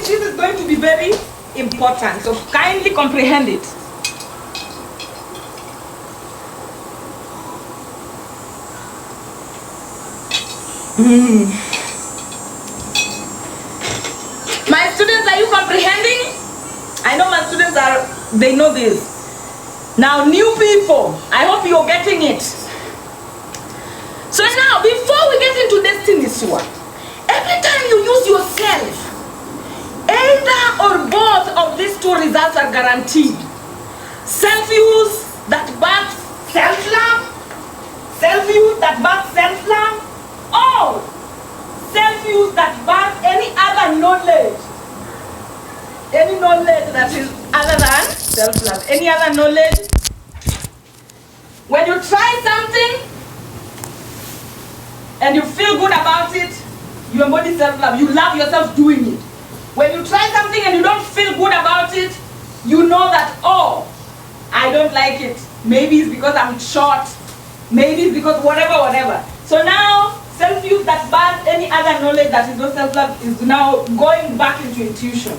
this is going to be very important, so kindly comprehend it. My students, are you comprehending? I know my students they know this. Now, new people, I hope you're getting it. So now, before we get into Destiny Swap, every time you use yourself, either or both of these two results are guaranteed. Self-use that births self-love, self-use that births self-love, or self-use that births any other knowledge. Any knowledge that is other than self-love. Any other knowledge. When you try something and you feel good about it, you embody self-love. You love yourself doing it. When you try something and you don't feel good about it, you know that, oh, I don't like it. Maybe it's because I'm short. Maybe it's because whatever. So now, self-use that births any other knowledge that is not self-love is now going back into intuition.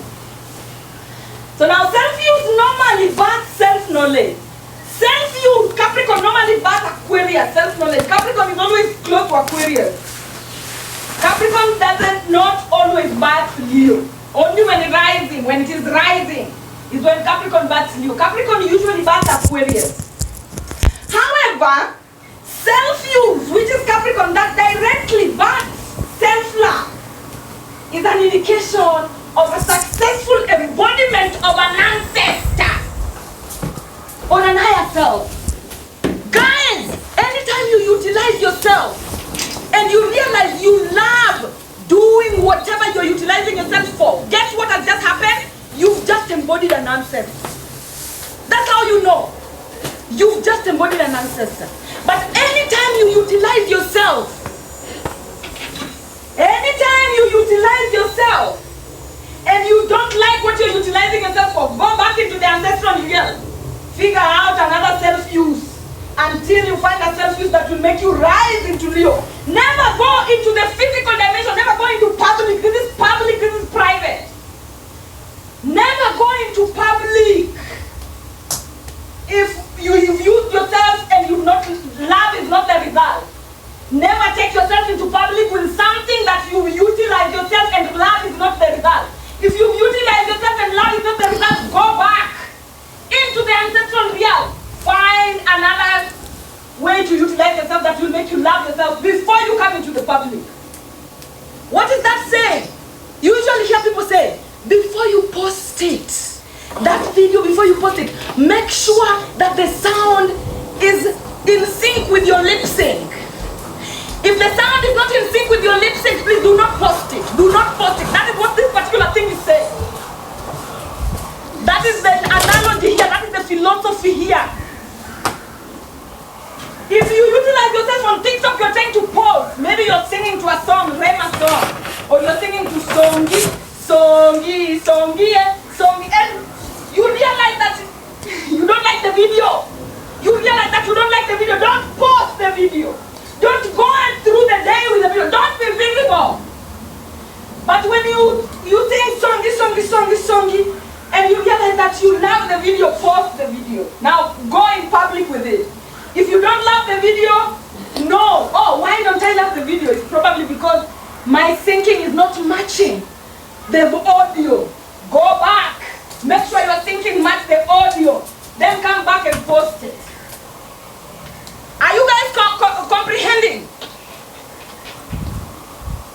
So now self-use normally births self-knowledge. Self-use, Capricorn normally births Aquarius, self-knowledge. Capricorn is always close to Aquarius. Capricorn doesn't not always birth Leo. Only when it is rising, is when Capricorn births Leo. Capricorn usually births Aquarius. However, self-use, which is Capricorn, that directly births self-love, is an indication of a successful embodiment of an ancestor or an higher self. Guys, anytime you utilize yourself and you realize you love doing whatever you're utilizing yourself for, guess what has just happened? You've just embodied an ancestor. That's how you know. You've just embodied an ancestor. But anytime you utilize yourself, and you don't like what you're utilizing yourself for, go back into the ancestral realm. Figure out another self-use until you find a self-use that will make you rise into Leo. Never go into the physical dimension. Never go into public. This is public, this is private. Never go into public. If you've used yourself and love is not the result. Never take yourself into public with something that you utilize yourself and love is not the result. If you utilize yourself and love is not the result, go back into the ancestral realm. Find another way to utilize yourself that will make you love yourself before you come into the public. What is that saying? You usually hear people say, before you post it, that video, before you post it, make sure that the sound is in sync with your lip sync. If the sound is not in sync with your lip sync, please do not post it. Do not post it. That is what this particular thing is saying. That is the analogy here. That is the philosophy here. If you utilize yourself on TikTok, you're trying to pose. Maybe you're singing to a song, Rema song, or you're singing to songi, and you realize that you don't like the video. You realize that you don't like the video. Don't post the video. Don't go on through the day with the video. Don't be visible. But when you sing songi, and you realize that you love the video, post the video. Now go in public with it. If you don't love the video, no. Oh, why don't I love the video? It's probably because my thinking is not matching the audio. Go back. Make sure your thinking match the audio. Then come back and post it. Are you guys comprehending?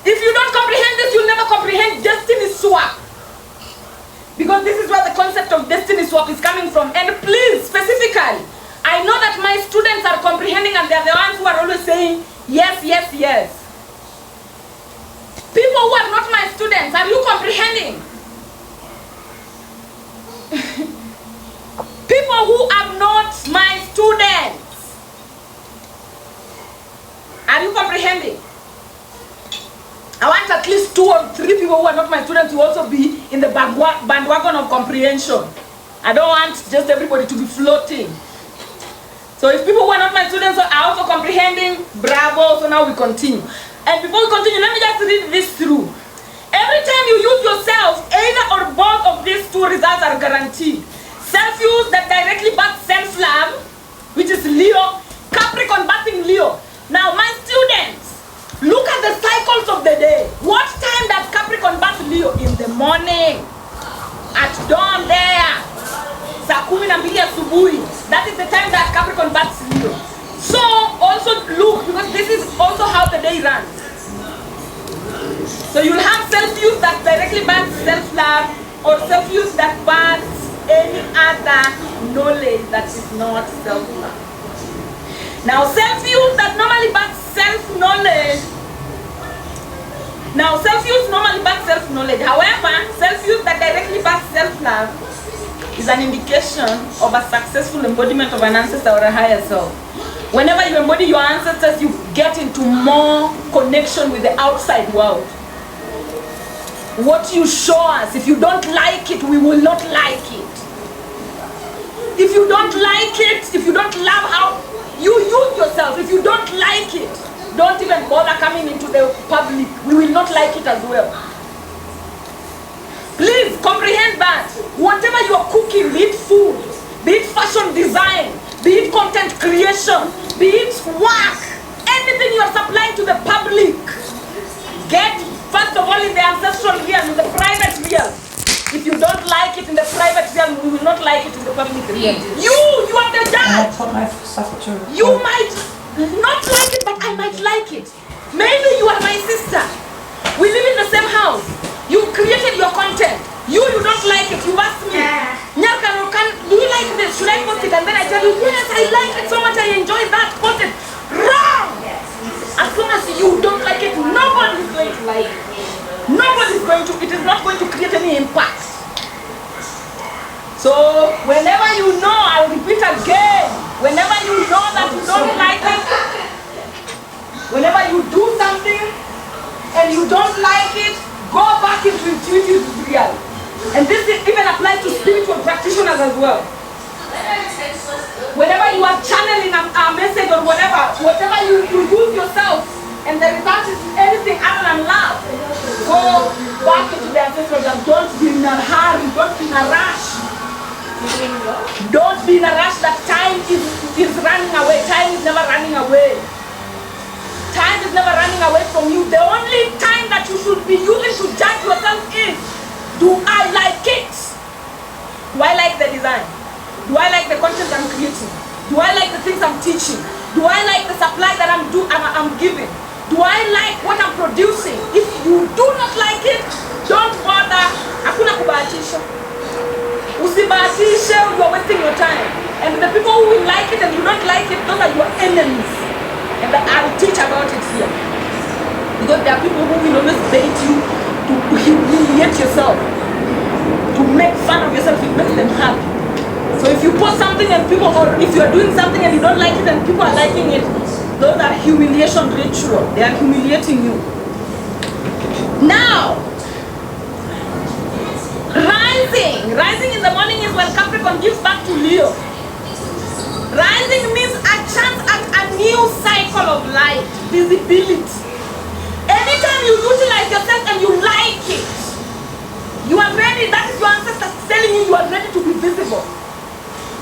If you don't comprehend this, you'll never comprehend Destiny Swap. Because this is where the concept of Destiny Swap is coming from. And please, specifically, I know that my students are comprehending and they're the ones who are always saying, yes, yes, yes. People who are not my students, are you comprehending? People who are not my students, are you comprehending? I want at least 2 or 3 people who are not my students to also be in the bandwagon of comprehension. I don't want just everybody to be floating. So if people who are not my students are also comprehending, bravo, so now we continue. And before we continue, let me just read this through. Every time you use yourself, either successful results are guaranteed. Self-use that directly backs self-love, which is Leo, Capricorn backing Leo. Now, my students, look at the cycles of the day. What time does Capricorn back Leo? In the morning. At dawn there. Saa 12 asubuhi. That is the time that Capricorn backs Leo. So, also look, because this is also how the day runs. So you'll have self-use that directly backs self-love, or self-use that backs any other knowledge that is not self-love. Now self-use that normally backs self-knowledge. Now self-use normally backs self-knowledge. However, self-use that directly backs self-love is an indication of a successful embodiment of an ancestor or a higher self. Whenever you embody your ancestors, you get into more connection with the outside world. What you show us, if you don't like it, we will not like it. If you don't like it, if you don't love how you use yourself, if you don't like it, don't even bother coming into the public. We will not like it as well. Please comprehend that. Whatever you are cooking, be it food, be it fashion design, be it content creation, be it work, anything you are supplying to the public, get first of all in the ancestral realm, in the private realm. If you don't like it in the private realm, we will not like it in the public realm. You are the judge. You might not like it, but I might like it. Maybe you are my sister. We live in the same house. You created your content. You don't like it. You ask me, do you like this? Should I post it? And then I tell you, yes, I like it so much. I enjoy that. Post it. Wrong! As long as you don't like it, nobody is going to like it. Nobody is going to. It is not going to create any impact. So whenever you know, I'll repeat again. Whenever you know that you don't like it, whenever you do something and you don't like it, go back into intuitive real. And this even applies to spiritual practitioners as well. Whenever you are channeling a message or whatever you use yourself, and the result is anything other than love, go back into the ancestral realm. Don't be in a hurry, don't be in a rush. Don't be in a rush that time is running away. Time is never running away. Time is never running away from you. The only time that you should be using to judge yourself is, do I like it? Do I like the design? Do I like the content I'm creating? Do I like the things I'm teaching? Do I like the supply that I'm giving? Do I like what I'm producing? If you do not like it, don't bother. Hakuna kubahatisha. Usibahatishe, you are wasting your time. And the people who will like it and you don't like it, those are your enemies. And I'll teach about it here. Because there are people who will always bait you to humiliate yourself, to make fun of yourself. It makes them happy. So if you post something and people, or if you are doing something and you don't like it and people are liking it, those are humiliation ritual. They are humiliating you. Now, rising in the morning is when Capricorn gives back to Leo. Rising means a chance at a new cycle of life, visibility. Anytime you utilize yourself and you like it, you are ready. That is your ancestors telling you are ready to be visible.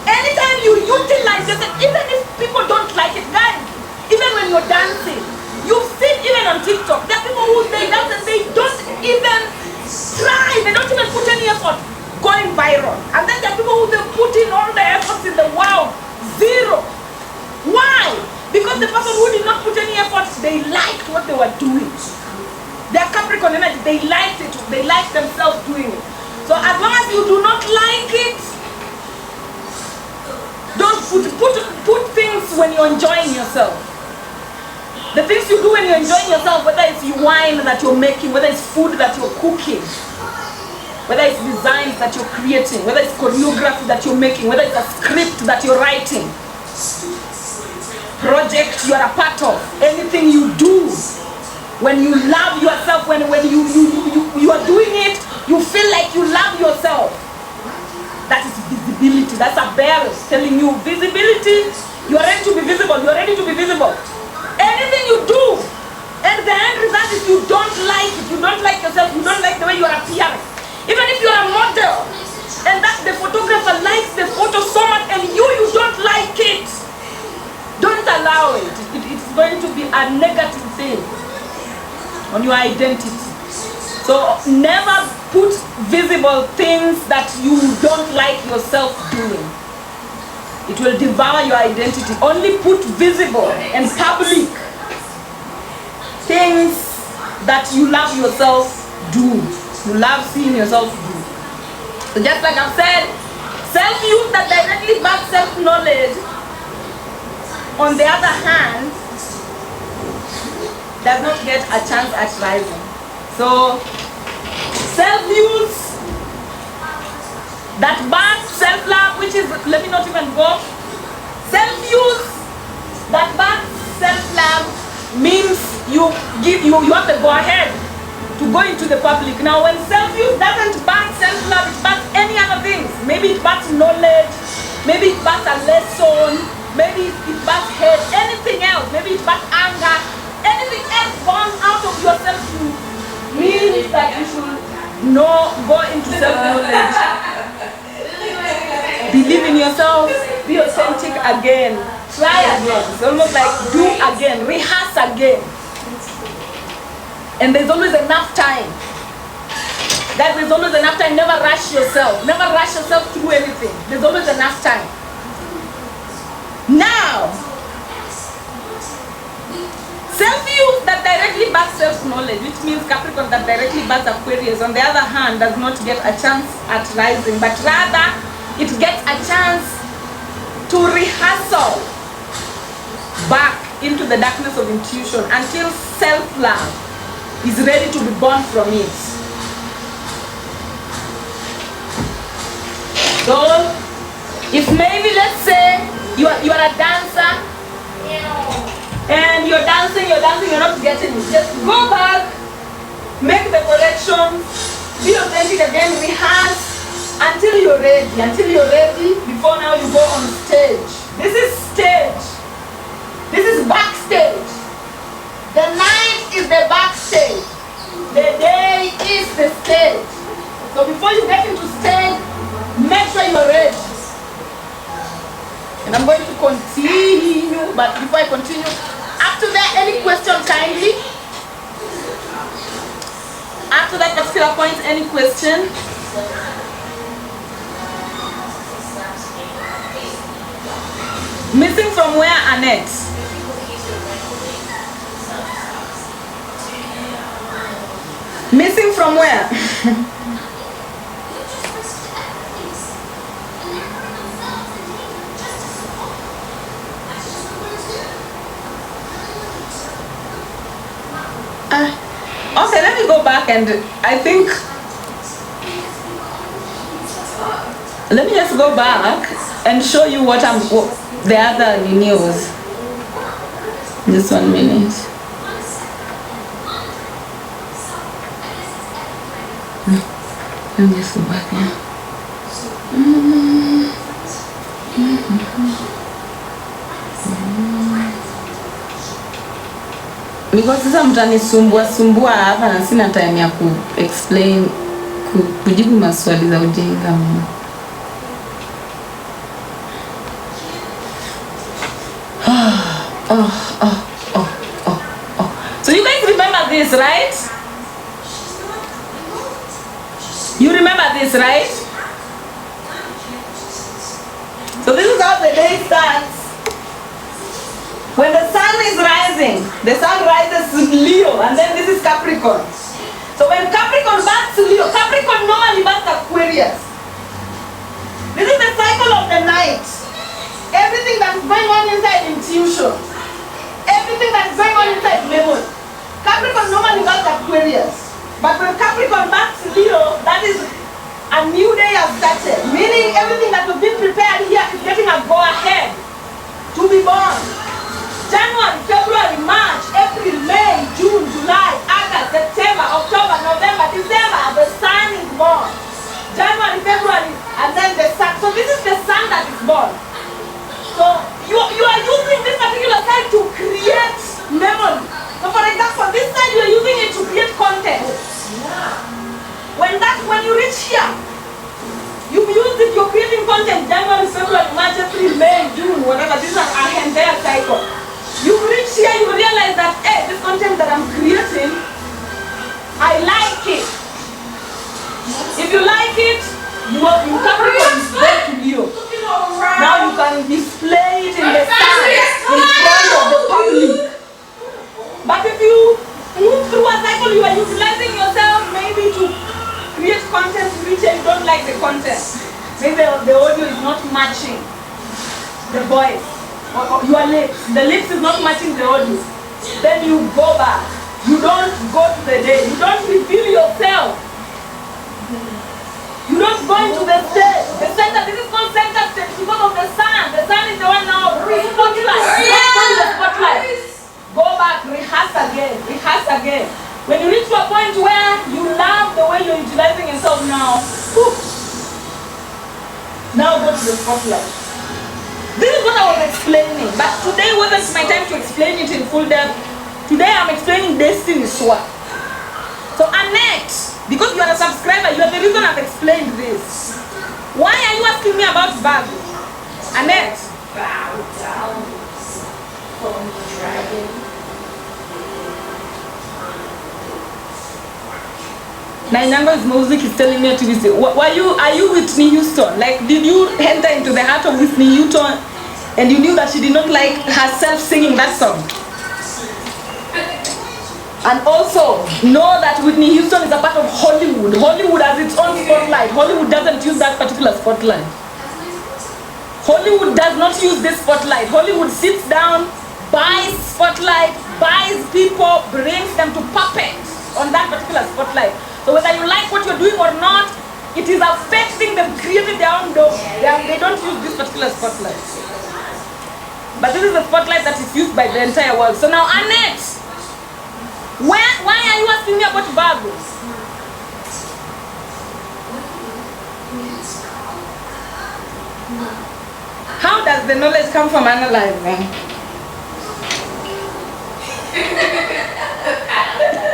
Anytime you utilize yourself, even if people don't like it, guys, even when you're dancing, you've seen even on TikTok, there are people who they dance and they don't even try, they don't even put any effort going viral. And then there are people who they put in all the efforts in the world, zero. Why? Because the person who did not put any effort, they liked what they were doing. Their Capricorn energy, they liked it, they liked themselves doing it. So as long as you do not like it, don't put things when you're enjoying yourself. The things you do when you're enjoying yourself, whether it's wine that you're making, whether it's food that you're cooking, whether it's designs that you're creating, whether it's choreography that you're making, whether it's a script that you're writing, project you are a part of, anything you do, when you love yourself, when you are doing it, you feel like you love yourself. That is visibility. That's a bell telling you visibility. You are ready to be visible. You are ready to be visible. Anything you do, and the end result is you don't like it. You don't like yourself. You don't like the way you are appearing. Even if you are a model, on your identity. So never put visible things that you don't like yourself doing. It will devour your identity. Only put visible and public things that you love yourself do. You love seeing yourself do. So just like I've said, self-use that directly backs self-knowledge, on the other hand, does not get a chance at rising. So self-use that backs self-love, which is, let me not even go. Self-use that backs self-love means you have to go ahead to go into the public. Now when self-use doesn't back self-love, it backs any other things. Maybe it backs knowledge, maybe it backs a lesson, maybe it backs hate, anything else, maybe it backs anger, anything else born out of yourself means that you should go into self-knowledge. Believe in yourself, be authentic again, try again. It's almost like do again, rehearse again. And there's always enough time. Guys, there's always enough time. Never rush yourself. Never rush yourself through anything. There's always enough time. Now, self-use that directly backs self-knowledge, which means Capricorn that directly backs Aquarius, on the other hand, does not get a chance at rising, but rather it gets a chance to rehearsal back into the darkness of intuition until self-love is ready to be born from it. So, if maybe, let's say, you are a dancer, and you're dancing, you're not getting it. Just go back, make the corrections, be authentic again, rehearse until you're ready. Until you're ready, before now you go on stage. This is stage. This is backstage. The night is the backstage. The day is the stage. So before you get into stage, make sure you're ready. And I'm going to continue, but before I continue, up to that, any question kindly? Up to that particular point, any question? Missing from where, Annette? Missing from where? Okay, let me go back and I think, let me just go back and show you what the other news. Just 1 minute. Let me just go back here. Because sasa mtanisumbua hapa na sina time ya explain kujibu maswali za ujinga. So you guys remember this, right? You remember this, right? So this is how the day starts. When the sun is rising, the sun rises in Leo, and then this is Capricorn. So when Capricorn backs Leo, Capricorn normally backs Aquarius. This is the cycle of the night. Everything that's going on inside intuition, everything that's going on inside memory. Capricorn normally backs Aquarius. But when Capricorn backs Leo, that is a new day has started. Meaning everything that was being prepared here is getting a go-ahead to be born. January, February, March, April, May, June, July, August, September, October, November, December, the sun is born. January, February, and then the sun. So this is the sun that is born. So you are using this particular side to create memory. So for example, this side you are using it to create content. When you reach here, you've used it, you're creating content January, February, March, April, May, June, whatever. These are our entire cycle. You reach here, you realize that, hey, this content that I'm creating you are utilizing yourself maybe to create content which you don't like the content. Maybe the audio is not matching the voice or your lips. The lips is not matching the audio. Then you go back. You don't go to the day. You don't reveal yourself. You don't go into the stage. The center, this is called center stage because of the sun. The sun is the one now. Spotlight. The spotlight. Go back, rehearse again. Rehearse again. When you reach to a point where you love the way you're utilizing yourself now, whew, now go to the spotlight. This is what I was explaining, but today wasn't my time to explain it in full depth. Today I'm explaining Destiny Swap. So Annette, because you are a subscriber, you are the reason I've explained this. Why are you asking me about Virgo? Annette. Bow down from the dragon. Nainango's music is telling me to visit. Are you Whitney Houston? Like, did you enter into the heart of Whitney Houston and you knew that she did not like herself singing that song? And also, know that Whitney Houston is a part of Hollywood. Hollywood has its own spotlight. Hollywood doesn't use that particular spotlight. Hollywood does not use this spotlight. Hollywood sits down, buys spotlight, buys people, brings them to puppet on that particular spotlight. So whether you like what you're doing or not, it is affecting them, creating their own dome. They don't use this particular spotlight. But this is the spotlight that is used by the entire world. So now, Annette, why are you asking me about Virgo? How does the knowledge come from analyzing?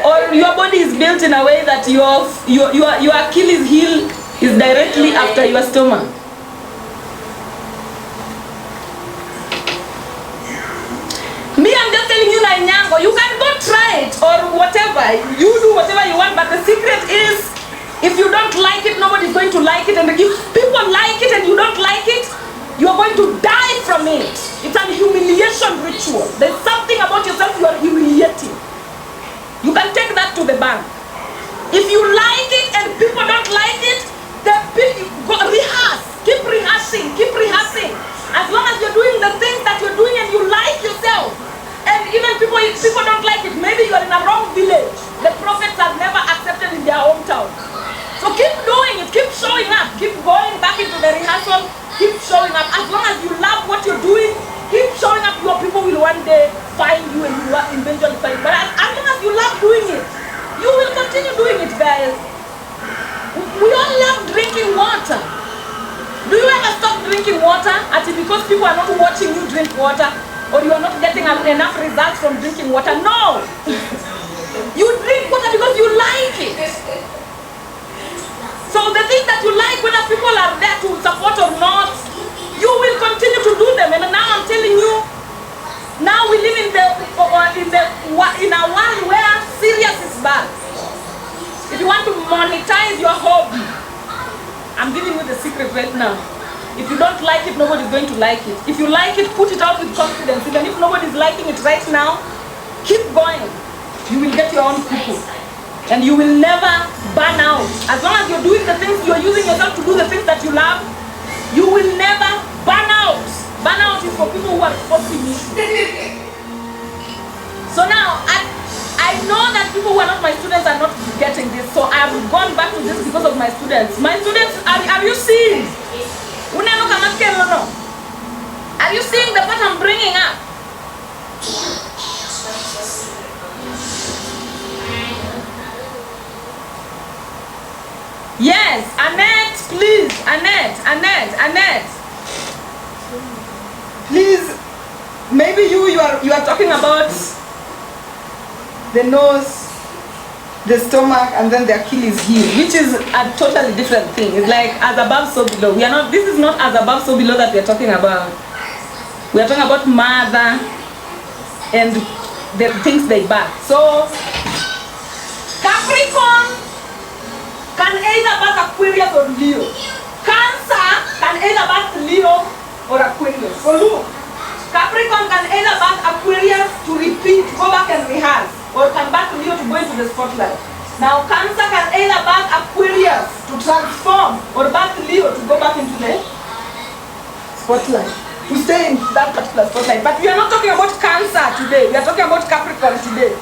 Or your body is built in a way that your Achilles heel is directly after your stomach. Me, I'm just telling you, Nainyango, you can go try it or whatever. You do whatever you want, but the secret is, if you don't like it, nobody's going to like it. And if people like it and you don't like it, you're going to die from it. It's a humiliation ritual. There's something about yourself you are humiliating. You can take that to the bank. If you like it and people don't like it, then rehearse. Keep rehearsing. Keep rehearsing. As long as you're doing the things that you're doing and you like yourself. And even if people don't like it, maybe you're in a wrong village. The prophets have never accepted in their hometown. So keep doing it. Keep showing up. Keep going back into the rehearsal. Keep showing up. As long as you love what you're doing, keep showing up. Your people will one day find you and you will eventually find you. But as long as you love doing it, you will continue doing it, guys. We all love drinking water. Do you ever stop drinking water? Because people are not watching you drink water, or you are not getting enough results from drinking water? No! You drink water because you like it. So the things that you like, whether people are there to support or not, you will continue to do them. And now I'm telling you, now we live in a world where serious is bad. If you want to monetize your hobby, I'm giving you the secret right now. If you don't like it, nobody's going to like it. If you like it, put it out with confidence. Even if nobody's liking it right now, keep going. You will get your own people. And you will never burn out. As long as you're doing the things, you're using yourself to do the things that you love, you will never burn out. Burnout is for people who are forcing you. So now, I know that people who are not my students are not getting this. So I have gone back to this because of my students. My students, are you seeing? Are you seeing the part I'm bringing up? Yes, Annette, please, Annette. Please, maybe you are talking about the nose, the stomach, and then the Achilles heel, which is a totally different thing. It's like as above, so below. This is not as above, so below that we are talking about. We are talking about mother and the things they birth. So, Capricorn can either birth Aquarius or Leo. Cancer can either birth Leo or Aquarius. So look, Capricorn can either birth Aquarius to repeat, go back and rehearse. or can back Leo to go into the spotlight. Now Cancer can either back Aquarius to transform or back Leo to go back into the spotlight, to stay in that particular spotlight. But we are not talking about Cancer today, we are talking about Capricorn today,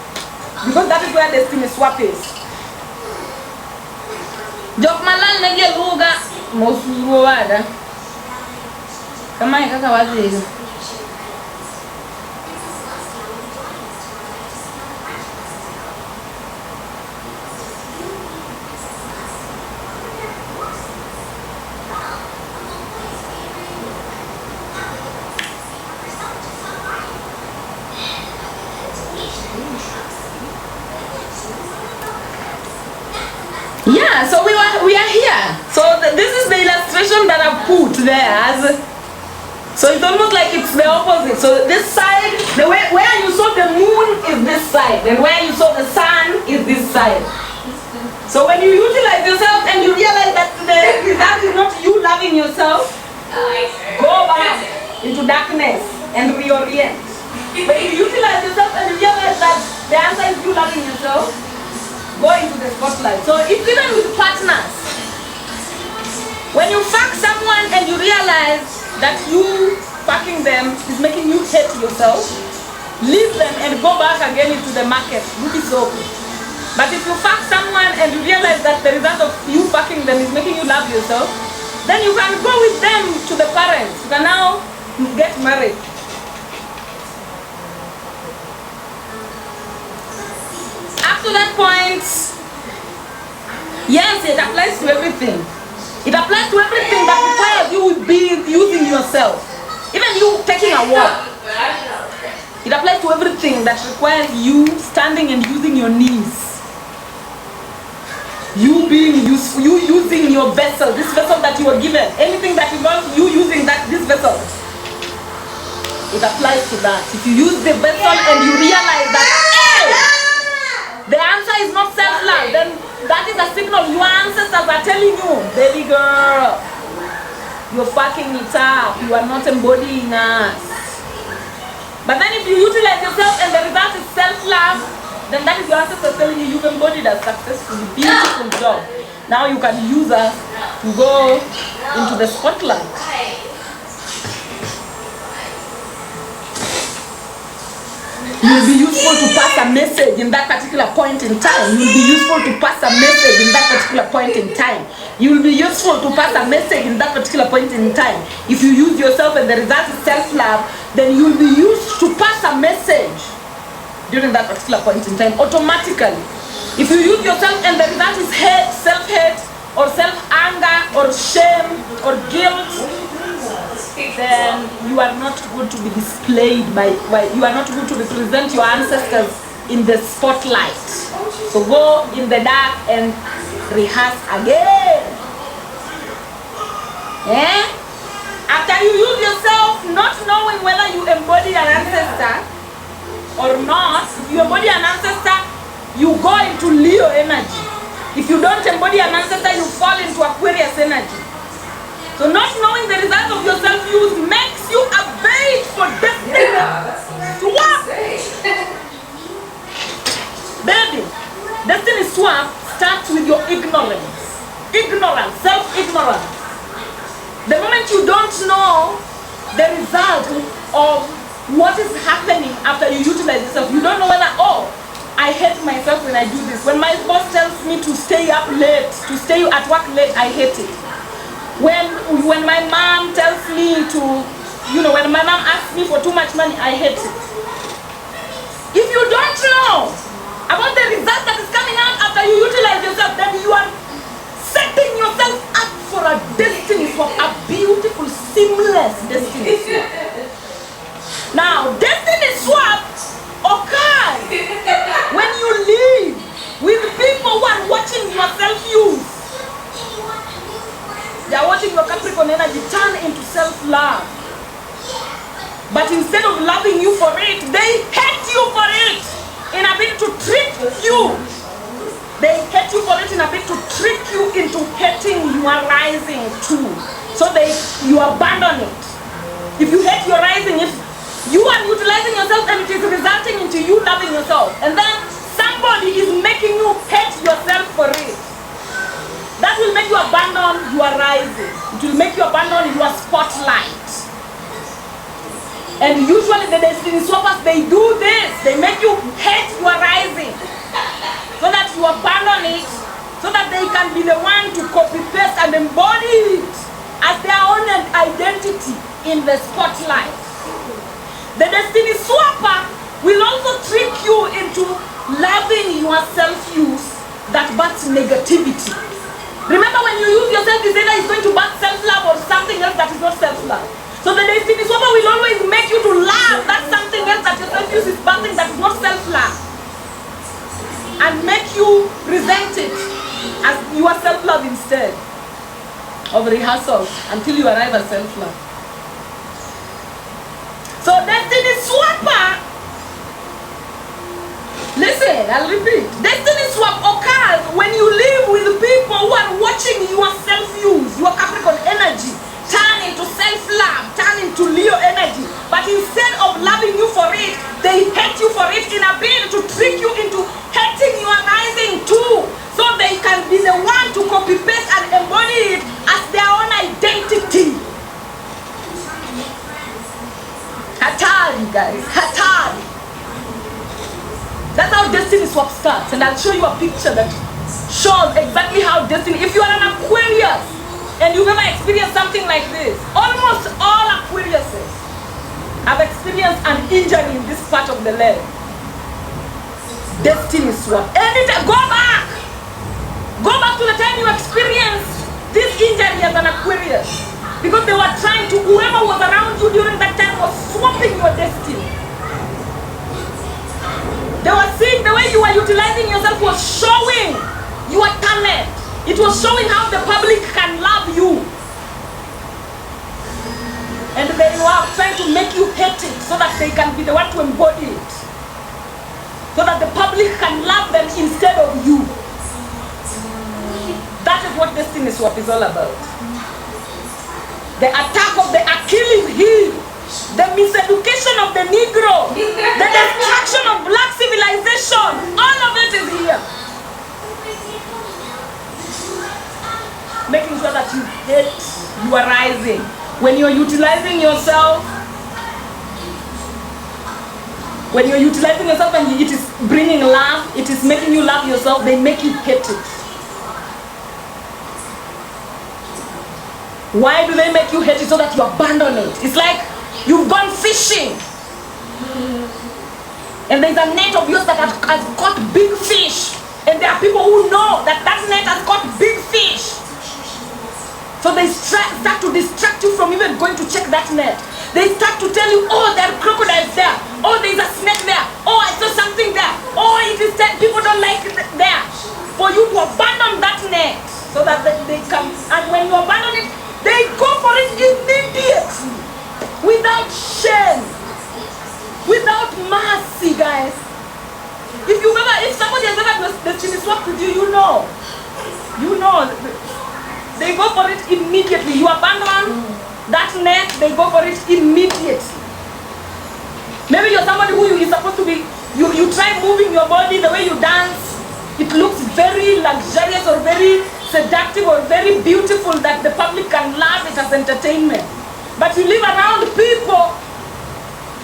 because that is where destiny swap is. Jok malal nege luga mosuro wada kama kaka wazee. Yeah, so we are here. So this is the illustration that I've put there as, so it's almost like it's the opposite. So this side, the way where you saw the moon is this side, and where you saw the sun is this side. So when you utilize yourself and you realize that that is not you loving yourself, go back into darkness and reorient. When you utilize yourself and you realize that the answer is you loving yourself, go into the spotlight. So it's even with partners. When you fuck someone and you realize that you fucking them is making you hate yourself, leave them and go back again into the market. Do be so. But if you fuck someone and you realize that the result of you fucking them is making you love yourself, then you can go with them to the parents. You can now get married. Up to that point, yes, it applies to everything. It applies to everything that requires you be using yourself. Even you taking a walk. It applies to everything that requires you standing and using your knees. You being useful, you using your vessel, this vessel that you were given. Anything that involves you using this vessel. It applies to that. If you use the vessel and you realize that, hey, the answer is not self-love, then that is a signal your ancestors are telling you, baby girl, you're fucking it up, you are not embodying us. But then if you utilize yourself and the result is self-love, then that is your ancestors telling you you've embodied us successfully. Beautiful job. Now you can use us to go into the spotlight. You will be useful to pass a message in that particular point in time. You will be useful to pass a message in that particular point in time. You will be useful to pass a message in that particular point in time. If you use yourself and the result is self-love, then you will be used to pass a message during that particular point in time automatically. If you use yourself and the result is hate, self-hate, or self-anger, or shame, or guilt, then you are not good to be displayed you are not good to represent your ancestors in the spotlight. So go in the dark and rehearse again. After you use yourself, not knowing whether you embody an ancestor or not, if you embody an ancestor, you go into Leo energy. If you don't embody an ancestor, you fall into Aquarius energy. So not knowing the result of your self-use makes you a bait for destiny. Swap! Baby, destiny swap starts with your ignorance. Ignorance, self-ignorance. The moment you don't know the result of what is happening after you utilize yourself, you don't know whether, oh, I hate myself when I do this. When my boss tells me to stay up late, to stay at work late, I hate it. When my mom tells me to, when my mom asks me for too much money, I hate it. If you don't know about the result that is coming out after you utilize yourself, then you are setting yourself up for a destiny swap, a beautiful, seamless destiny swap. Now, destiny swap occurs when you live with people who are watching your self-use. They are watching your Capricorn energy turn into self-love. But instead of loving you for it, they hate you for it in a bid to trick you. They hate you for it in a bid to trick you into hating your rising too. So you abandon it. If you hate your rising, if you are utilizing yourself and it is resulting into you loving yourself, and then somebody is making you hate yourself for it, that will make you abandon your rising. It will make you abandon your spotlight. And usually the destiny swappers, they do this. They make you hate your rising so that you abandon it, so that they can be the one to copy paste and embody it as their own identity in the spotlight. The destiny swapper will also trick you into loving your self-use that births negativity. Remember, when you use yourself, you say that it's going to birth self-love or something else that is not self-love. So the destiny swapper will always make you to love that something else that your self-use is birthing that is not self-love, and make you resent it as your self-love instead of rehearsal until you arrive at self-love. So destiny swapper, listen, I'll repeat. Destiny swap occurs when you live with people who are watching your self-use, your Capricorn energy, turn into self-love, turn into Leo energy. But instead of loving you for it, they hate you for it in a bid to trick you into hating your rising too. So they can be the one to copy-paste and embody it as their own identity. Hatari, guys, hatari. That's how destiny swap starts, and I'll show you a picture that shows exactly how destiny, if you are an Aquarius and you've ever experienced something like this, almost all Aquariuses have experienced an injury in this part of the leg. Destiny swap. Anytime, go back to the time you experienced this injury as an Aquarius, because they were trying to, whoever was around you during that time was swapping your destiny. They were seeing the way you were utilizing yourself was showing your talent. It was showing how the public can love you. And they were trying to make you hate it so that they can be the one to embody it. So that the public can love them instead of you. That is what destiny swap is all about. The attack of the Achilles heel, the miseducation of the Negro, the destruction of black civilization, all of it is here. Making sure that you hate your rising. When you're utilizing yourself, and it is bringing love, it is making you love yourself, they make you hate it. Why do they make you hate it? So that you abandon it. It's like you've gone fishing, and there's a net of yours that has caught big fish, and there are people who know that that net has caught big fish. So they start to distract you from even going to check that net. They start to tell you, oh, there are crocodiles there. Oh, there's a snake there. Oh, I saw something there. Oh, it is that people don't like it there. For you to abandon that net so that they come. And when you abandon it, they go for it immediately. Without shame. Without mercy, guys. If somebody has ever destiny swapped with you, you know. They go for it immediately. You abandon that net, they go for it immediately. Maybe you're somebody who is supposed to be, you try moving your body the way you dance. It looks very luxurious or very seductive or very beautiful that the public can love it as entertainment. But you live around people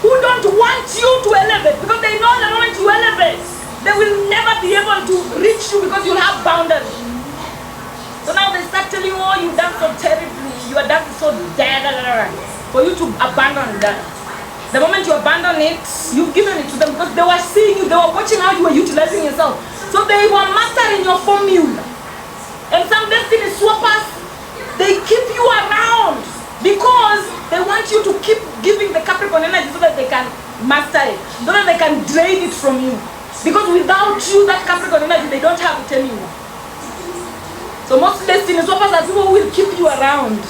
who don't want you to elevate, because they know the moment you elevate, they will never be able to reach you because you'll have boundaries. So now they start telling you, oh, you dance so terribly, your dance is so dead, for you to abandon that. The moment you abandon it, you've given it to them because they were seeing you, they were watching how you were utilizing yourself. So they were mastering your formula. And some destiny swappers, they keep you around because they want you to keep giving the Capricorn energy so that they can master it, so that they can drain it from you. Because without you, that Capricorn energy, they don't have it anymore. So most destiny swappers are people who will keep you around.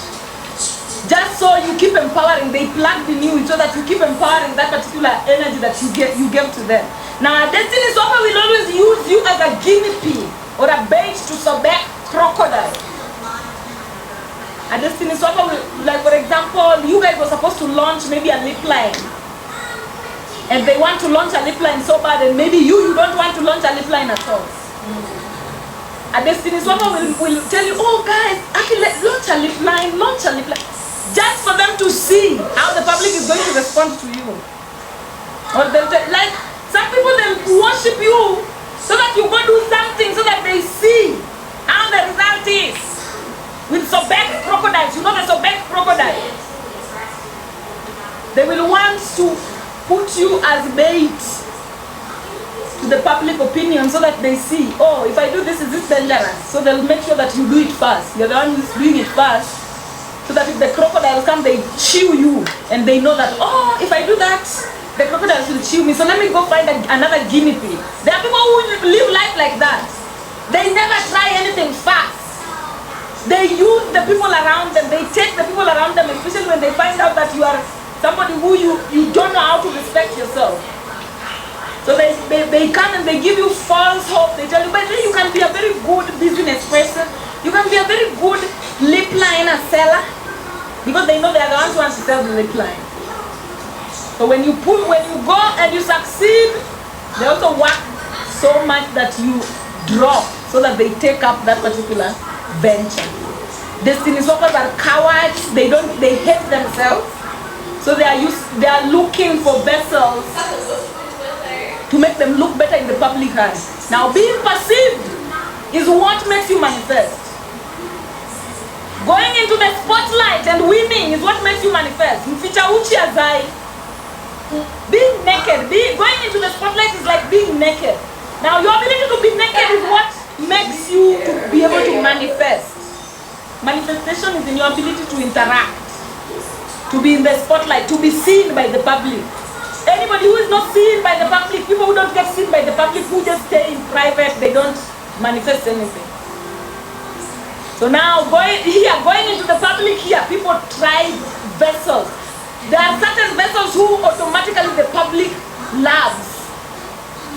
Just so you keep empowering, they plugged in you so that you keep empowering that particular energy that you gave to them. Now a destiny swapper will always use you as a guinea pig or a bait to subject crocodile. A destiny swapper will, like for example, you guys were supposed to launch maybe a lip line. and they want to launch a lip line so bad, and maybe you don't want to launch a lip line at all. A destiny swapper will tell you, oh guys, actually launch a lip line, just for them to see how the public is going to respond to you. Or they'll like, some people, they'll worship you so that you go do something so that they see how the result is. With Sobek crocodiles, you know the Sobek crocodile? They will want to put you as bait to the public opinion so that they see, oh, if I do this, is this dangerous? So they'll make sure that you do it first. You're the one who's doing it first. So that if the crocodiles come, they chew you. And they know that, oh, if I do that, the crocodiles will chew me. So let me go find another guinea pig. There are people who live life like that. They never try anything fast. They use the people around them. They take the people around them, especially when they find out that you are somebody who you don't know how to respect yourself. So they come and they give you false hope. They tell you, but you can be a very good business person. You can be a very good lip liner seller. Because they know they are the ones who want to sell the lip line. So when you go and you succeed, they also work so much that you drop so that they take up that particular venture. Destiny swappers are cowards. They hate themselves. So they are looking for vessels to make them look better in the public eye. Now being perceived is what makes you manifest. Going into the spotlight and winning is what makes you manifest. Mficha uchi azai. Being naked, going into the spotlight is like being naked. Now your ability to be naked is what makes you to be able to manifest. Manifestation is in your ability to interact, to be in the spotlight, to be seen by the public. Anybody who is not seen by the public, people who don't get seen by the public, who just stay in private, they don't manifest anything. So now going into the public here, people try vessels. There are certain vessels who automatically the public loves.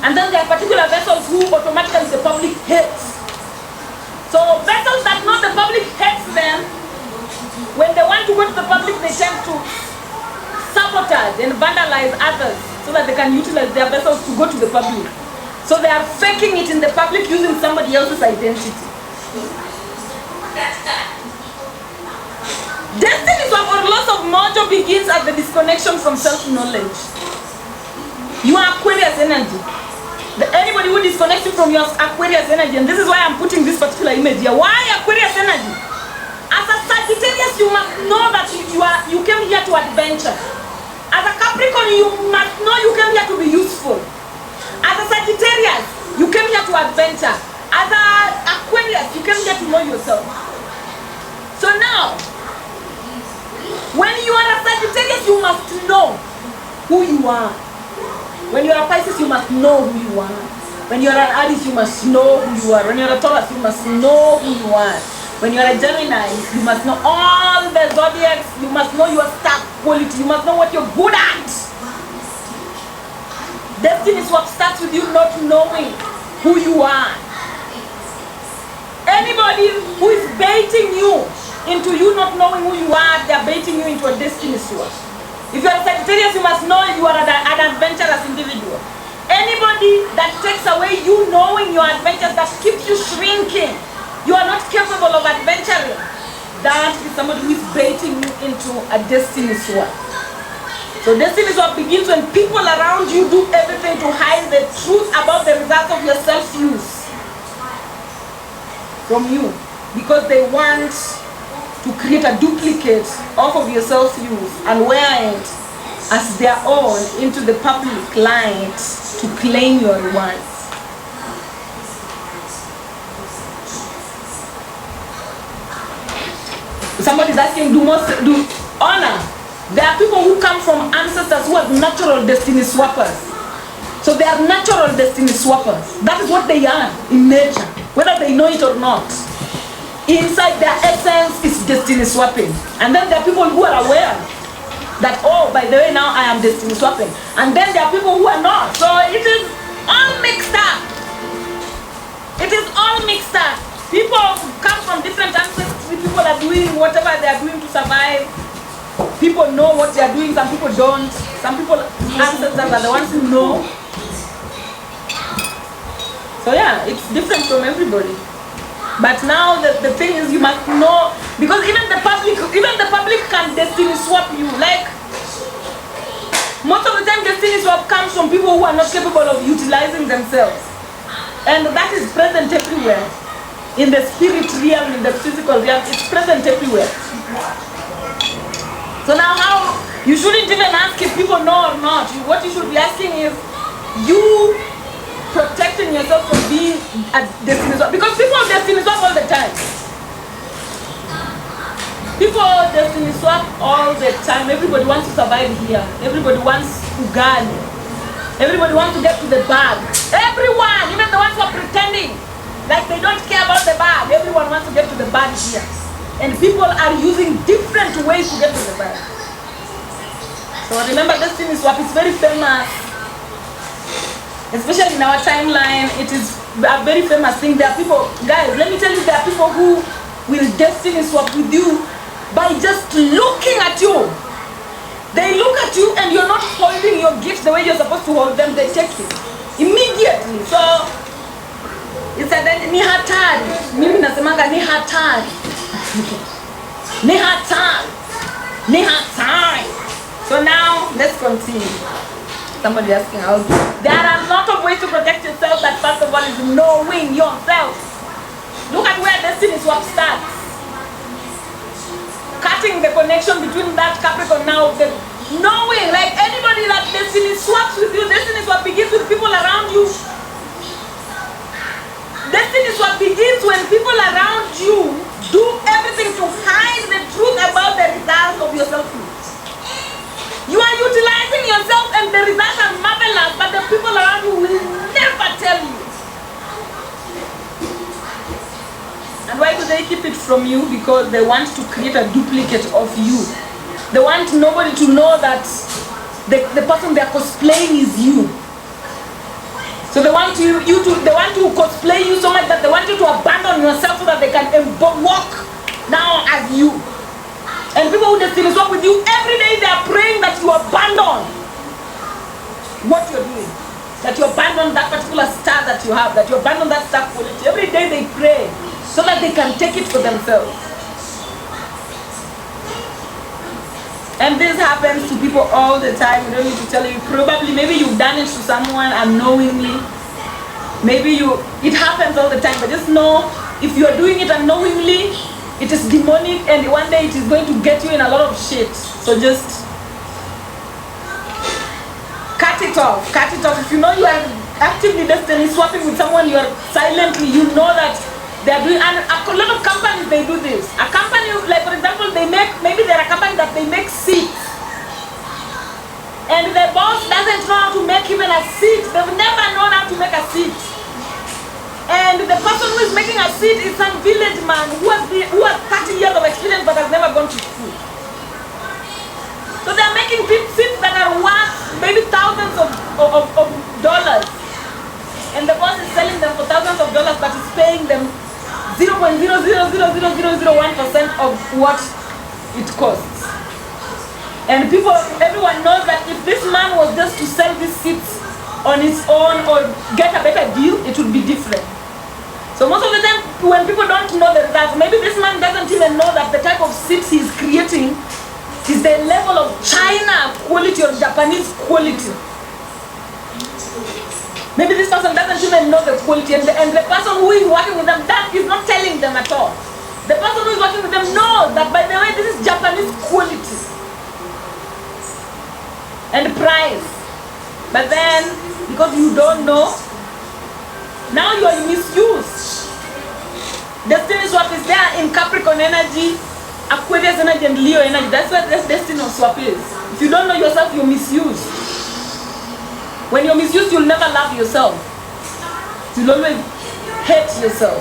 And then there are particular vessels who automatically the public hates. So vessels that know the public hates them, when they want to go to the public, they tend to sabotage and vandalize others so that they can utilize their vessels to go to the public. So they are faking it in the public using somebody else's identity. Destiny or loss of mojo begins at the disconnection from self-knowledge. You are Aquarius energy. Anybody who disconnects you from your Aquarius energy, and this is why I'm putting this particular image here. Why Aquarius energy? As a Sagittarius, you must know that you came here to adventure. As a Capricorn, you must know you came here to be useful. As a Sagittarius, you came here to adventure. As an Aquarius, you came here to know yourself. So now, when you are a Sagittarius, you must know who you are. When you are a Pisces, you must know who you are. When you are an Aries, you must know who you are. When you are a Taurus, you must know who you are. When you are a Gemini, you must know all the zodiacs. You must know your star quality. You must know what you're good at. Destiny is what starts with you not knowing who you are. Anybody who is baiting you into you not knowing who you are, they are baiting you into a destiny swap. If you are a Sagittarius, you must know you are an adventurous individual. Anybody that takes away you knowing your adventures, that keeps you shrinking, you are not capable of adventuring, that is somebody who is baiting you into a destiny swap. So destiny swap begins when people around you do everything to hide the truth about the results of your self-use from you, because they want to create a duplicate of your self-use and wear it as their own into the public light to claim your rewards. Somebody's asking, do honor. There are people who come from ancestors who are natural destiny swappers. So they are natural destiny swappers. That is what they are in nature, whether they know it or not. Inside their essence is destiny swapping. And then there are people who are aware that, oh, by the way, now I am destiny swapping. And then there are people who are not. So it is all mixed up. It is all mixed up. People come from different ancestors. People are doing whatever they are doing to survive. People know what they are doing, some people don't. Some people, ancestors are the ones who know. So yeah, it's different from everybody. But now the thing is, you must know, because even the public can destiny swap you. Like, most of the time destiny swap comes from people who are not capable of utilizing themselves. And that is present everywhere. In the spirit realm, in the physical realm, it's present everywhere. So now how, you shouldn't even ask if people know or not. What you should be asking is, you protecting yourself from being a destiny swap. Because people destiny swap all the time. People destiny swap all the time. Everybody wants to survive here. Everybody wants Uganda. Everybody wants to get to the bag. Everyone, even the ones who are pretending like they don't care about the bag. Everyone wants to get to the bag here. And people are using different ways to get to the bag. So remember, destiny swap is very famous. Especially in our timeline, it is a very famous thing. There are people, guys, let me tell you, there are people who will destiny swap with you by just looking at you. They look at you and you're not holding your gifts the way you're supposed to hold them, they take it immediately. So it's a ni hatari. Mimi nasemanga ni hatari. Ni hatari. Ni hatari. So now let's continue. Somebody asking out. There are a lot of ways to protect yourself. That first of all is knowing yourself. Look at where destiny swap starts. Cutting the connection between that Capricorn now, the knowing, like anybody that destiny swaps with you, destiny swap begins with people around you. Destiny swap begins when people around you do everything to hide the truth about the results of your self-love. You are utilizing yourself and the results are marvelous, but the people around you will never tell you. And why do they keep it from you? Because they want to create a duplicate of you. They want nobody to know that the person they are cosplaying is you. So they want they want to cosplay you so much that they want you to abandon yourself so that they can walk now as you. And people who destiny swap with you, every day they are praying that you abandon what you're doing. That you abandon that particular star that you have, that you abandon that star quality. Every day they pray so that they can take it for themselves. And this happens to people all the time. I don't need to tell you. Probably, maybe you've done it to someone unknowingly. Maybe it happens all the time. But just know, if you're doing it unknowingly, it is demonic, and one day it is going to get you in a lot of shit. So just cut it off. Cut it off. If you know you are actively destiny swapping with someone, you are silently, you know that they are doing, and a lot of companies, they do this. A company, like for example, maybe there are companies that they make seats. And the boss doesn't know how to make even a seat. They've never known how to make a seat. And the person who is making a seat is some village man who has 30 years of experience but has never gone to school. So they are making seats that are worth maybe thousands of dollars. And the boss is selling them for thousands of dollars but is paying them 0.0000001% of what it costs. And everyone knows that if this man was just to sell these seats on his own or get a better deal, it would be different. So most of the time, when people don't know the results, maybe this man doesn't even know that the type of seats he's creating is the level of China quality or Japanese quality. Maybe this person doesn't even know the quality, and the person who is working with them, that is not telling them at all. The person who is working with them knows that, by the way, this is Japanese quality and price. But then, because you don't know, now you are misused. Destiny swap is there in Capricorn energy, Aquarius energy, and Leo energy. That's what this destiny swap is. If you don't know yourself, you're misused. When you're misused, you'll never love yourself. You'll always hate yourself.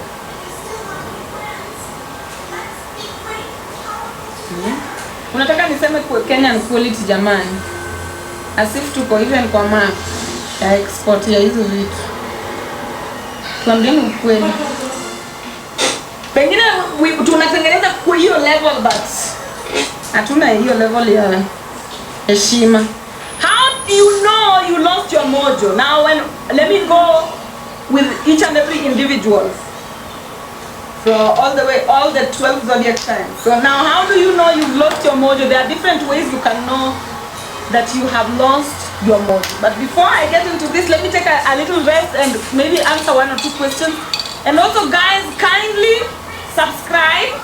Unataka niseme kwa Kenyan quality jamani. As if tuko even kwa map ya export ya hizo vitu. Tuambieni ukweli. Pengine tunatengeneza kwa hiyo level but hatuna hiyo level ya heshima. How you know you lost your mojo. Now let me go with each and every individual. So all the 12 zodiac signs. So now how do you know you've lost your mojo? There are different ways you can know that you have lost your mojo. But before I get into this, let me take a little rest and maybe answer one or two questions. And also guys, kindly subscribe.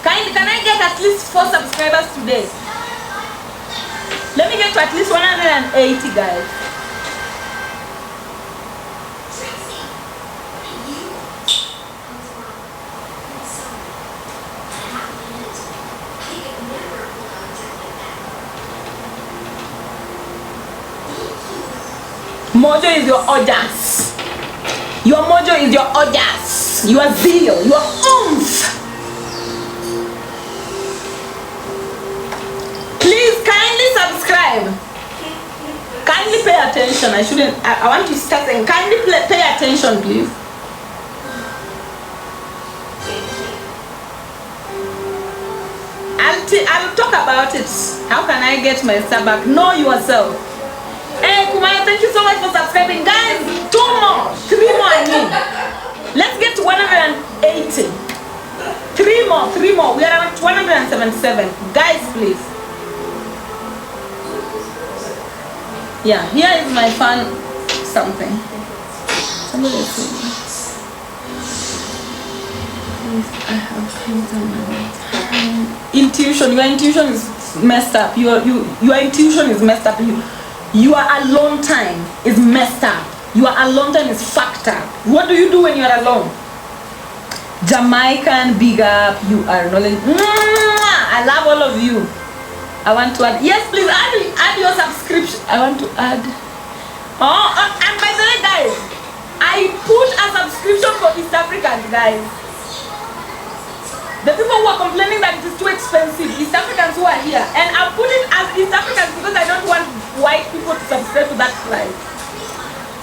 Can I get at least 4 subscribers today? Let me get to at least 180 guys. Mojo is your audience. Your mojo is your audience. Your zeal, your oomph. Please kindly subscribe. Kindly pay attention. I want to start saying kindly pay attention, please. I'll talk about it. How can I get my star back? Know yourself. Hey Kumaya, thank you so much for subscribing. Guys, 2 more, 3 more I need. Let's get to 180. 3 more. We are at 177. Guys, please. Yeah, here is my fun something. Somebody say, please, I have things on my right. Intuition. Your intuition is messed up. Your intuition is messed up. Your alone time is messed up. Your alone time is fucked up. What do you do when you're alone? Jamaican, big up. You are rolling. I love all of you. I want to add. Yes, please add your subscription. I want to add. And by the way, guys, I put a subscription for East Africans, guys. The people who are complaining that it is too expensive, East Africans who are here, and I put it as East Africans because I don't want white people to subscribe to that price.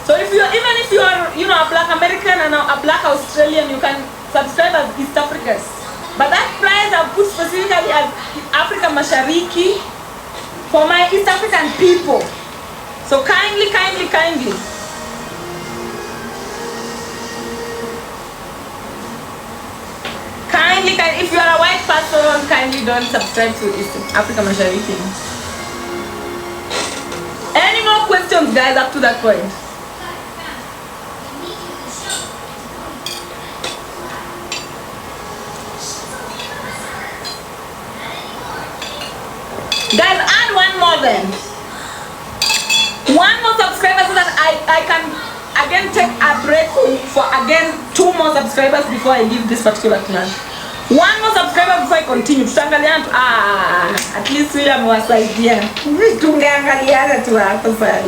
So even if you are a Black American and a Black Australian, you can subscribe as East Africans. But that price I put specifically as Africa Mashariki for my East African people. So kindly. If you are a white person, kindly don't subscribe to East Africa Mashariki. Any more questions, guys, up to that point? Guys, add 1 more then. 1 more subscriber so that I can again take a break for again 2 more subscribers before I leave this particular class. 1 more subscriber before I continue. At least we are more idea. Tungeangaliana tu hapo sasa.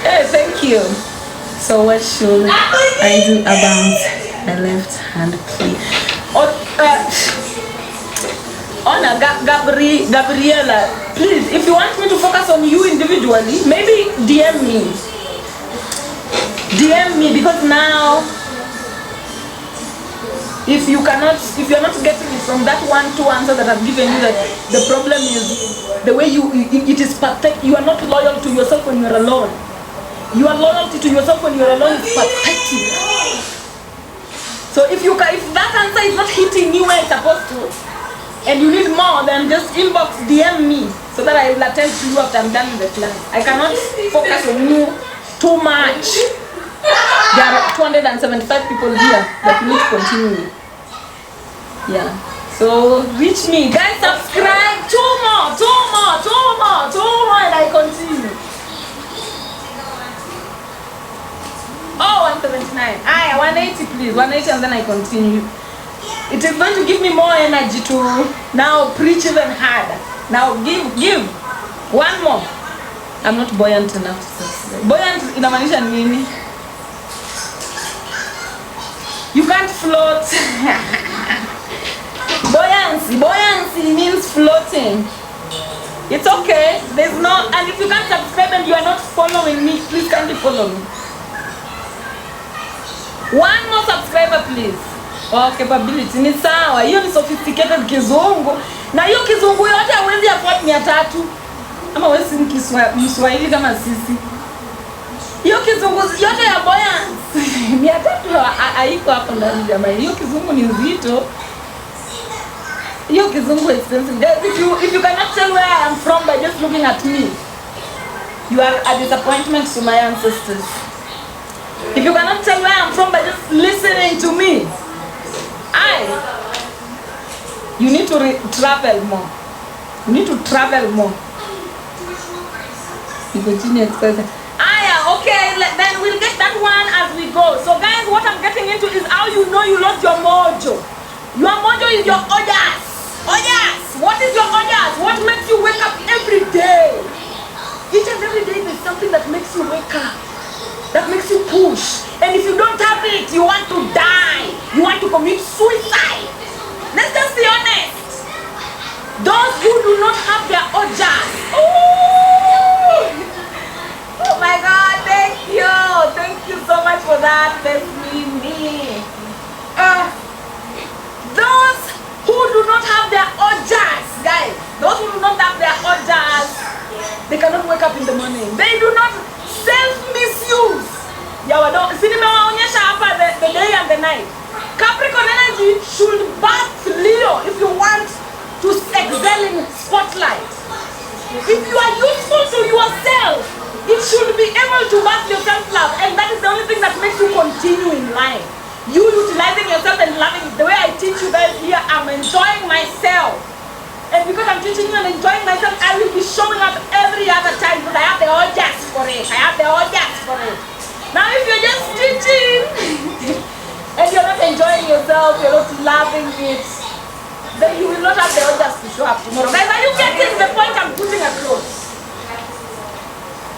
Hey, thank you. So what should I do about my left hand, please? Gabriela, please, if you want me to focus on you individually, maybe DM me because now if you're not getting it from that 1-2 answer that I've given you, that the problem is the way it is pathetic. You are not loyal to yourself when you're alone. Your loyalty to yourself when you're alone is pathetic. So if that answer is not hitting you where it's supposed to, and you need more, then just inbox DM me so that I will attend to you after I'm done with the class. I cannot focus on you too much. There are 275 people here that need to continue. Yeah. So reach me. Guys, subscribe. 2 more, and I continue. Oh, 179. 180 please. 180 and then I continue. It is going to give me more energy to now preach even harder. Now give 1 more. I'm not buoyant enough to say. Buoyant inamaanisha nini? You can't float. Buoyancy means floating. It's okay. And if you can't subscribe and you are not following me, please kindly follow me. One more subscriber please. Oh, capability ni sawa. Hiyo ni sophisticated kizungu. Na hiyo kizungu yote hawezi afford 300. Ama wewe si Mswahili kama sisi. Hiyo kizungu yote ya boya 300 haiko hapo ndani jamani. Hiyo kizungu ni nzito. Hiyo kizungu expensive. If you cannot tell where I am from by just looking at me, you are a disappointment to my ancestors. If you cannot tell where I am from by just listening to me, you need to travel more. You need to travel more. You continue expressing. Okay, then we'll get that one as we go. So guys, what I'm getting into is how you know you lost your mojo. Your mojo is your ojas. Ojas! What is your ojas? What makes you wake up every day? Each and every day there's something that makes you wake up, that makes you push. And if you don't have it, you want to die. You want to commit suicide. Let's just be honest. Those who do not have their ojas. Oh my God, thank you. Thank you so much for that. That's me. Those who do not have their ojas, guys. Those who do not have their ojas, they cannot wake up in the morning. They do not self-misuse. Nimewaonyesha hapa the day and the night. Capricorn energy should birth Leo if you want to excel in spotlight. If you are useful to yourself, it should be able to birth your self-love, and that is the only thing that makes you continue in life. You utilizing yourself and loving it. The way I teach you guys here, I'm enjoying myself. And because I'm teaching you and enjoying myself, I will be showing up every other time because I have the audience for it. I have the audience for it. Now if you're just teaching and you're not enjoying yourself, you're not loving it, then you will not have the audience to show up tomorrow. Guys, are you getting the point I'm putting across?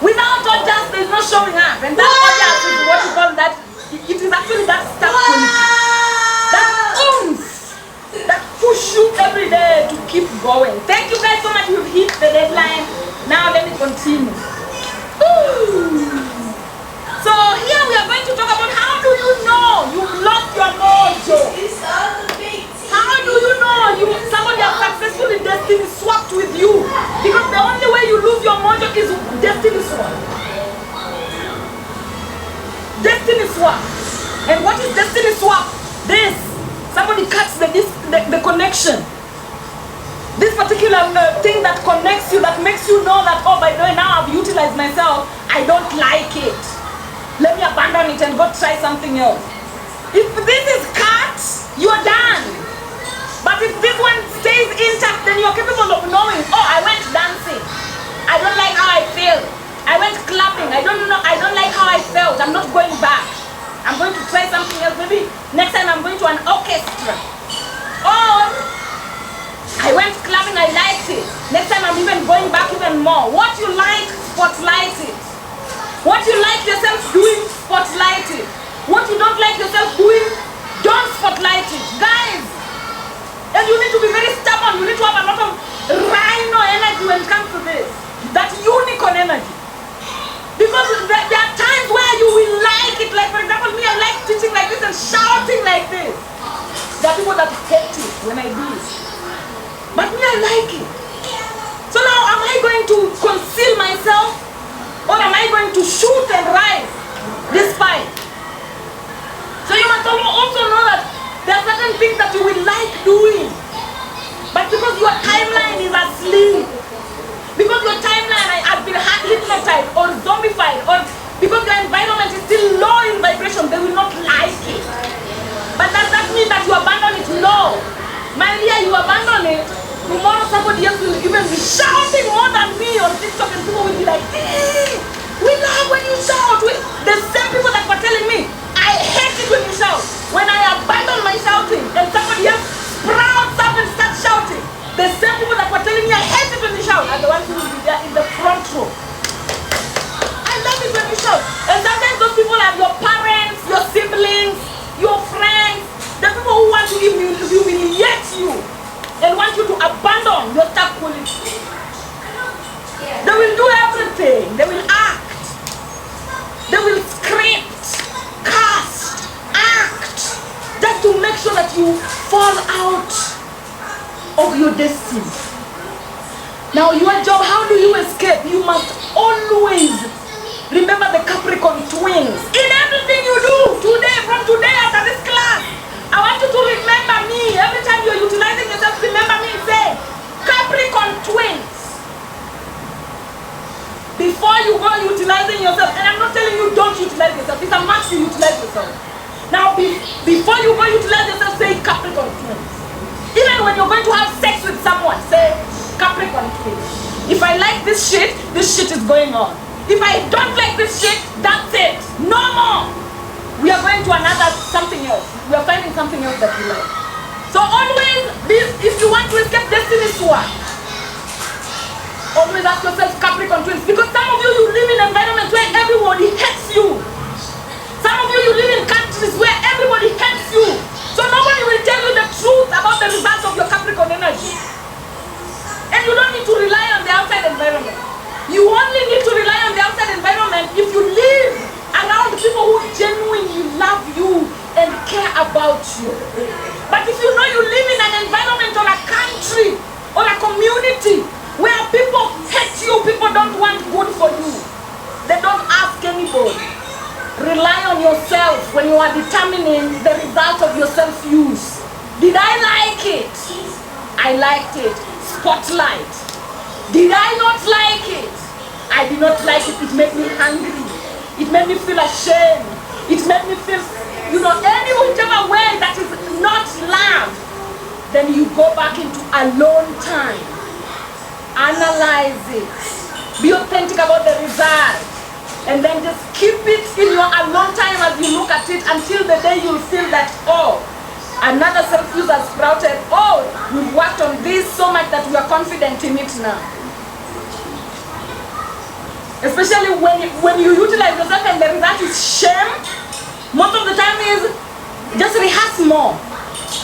Without audience, there's no showing up. And that audience is what you call that. It is actually that stuff quality. That oomph. That push you every day to keep going. Thank you guys so much. You've hit the deadline. Now let me continue. So here we are going to talk about how do you know you've lost your mojo? How do you know somebody has successfully destiny swapped with you? Because the only way you lose your mojo is destiny swap. Destiny swap. And what is destiny swap? This. Somebody cuts the connection. This particular thing that connects you, that makes you know that, oh, by the way, now I've utilized myself, I don't like it. Let me abandon it and go try something else. If this is cut, you're done. But if this one stays intact, then you're capable of knowing, oh, I went dancing. I don't like how I feel. I went clubbing. I don't like how I felt. I'm not going back. I'm going to try something else. Maybe next time I'm going to an orchestra. Or I went clubbing, I liked it. Next time I'm even going back even more. What you like, spotlight it. What you like yourself doing, spotlight it. What you don't like yourself doing, don't spotlight it. Guys, and you need to be very stubborn. You need to have a lot of rhino energy when it comes to this. That unicorn energy. Because there are times where you will like it. Like for example, me, I like teaching like this and shouting like this. There are people that hate it when I do it. But me, I like it. So now, am I going to conceal myself? Or am I going to shoot and rise this fight? So you must also know that there are certain things that you will like doing. But because your timeline is asleep, because your timeline has been hypnotized or zombified, or because your environment is still low in vibration, they will not like it. But does that mean that you abandon it? No. My dear, you abandon it, tomorrow somebody else will even be shouting more than me on TikTok, and people will be like, hey, we love when you shout. The same people that were telling me, I hate it when you shout. When I abandon my shouting and somebody else sprouts up and starts shouting, the same people that were telling me I hate it when fall out of your destiny. Now your job, how do you escape? You must always remember the Capricorn twins. In everything you do today, from today after this class, I want you to remember me. Every time you're utilizing yourself, remember me. Say, Capricorn twins. Before you go utilizing yourself, and I'm not telling you don't utilize yourself, it's a must you utilize yourself. Now, before you go utilize yourself, say Capricorn twins. Even when you're going to have sex with someone, say Capricorn twins. If I like this shit is going on. If I don't like this shit, that's it. No more. We are going to another something else. We are finding something else that we like. So always, if you want to escape destiny swap, always ask yourself Capricorn twins. Because some of you live in environments where everybody hates you. Some of you live in countries where everybody hates you. So nobody will tell you the truth about the results of your Capricorn energy. And you don't need to rely on the outside environment. You only need to rely on the outside environment if you live around people who genuinely love you and care about you. But if you know you live in an environment or a country or a community where people hate you, people don't want good for you, they don't ask anybody. Rely on yourself when you are determining the result of your self-use. Did I like it? I liked it. Spotlight. Did I not like it? I did not like it. It made me hungry. It made me feel ashamed. It made me feel, any whichever way that is not love. Then you go back into alone time. Analyze it. Be authentic about the result. And then just keep it in your alone time as you look at it until the day you'll feel that, another self-use has sprouted. We've worked on this so much that we are confident in it now. Especially when you utilize yourself and the result is shame, most of the time is just rehearse more.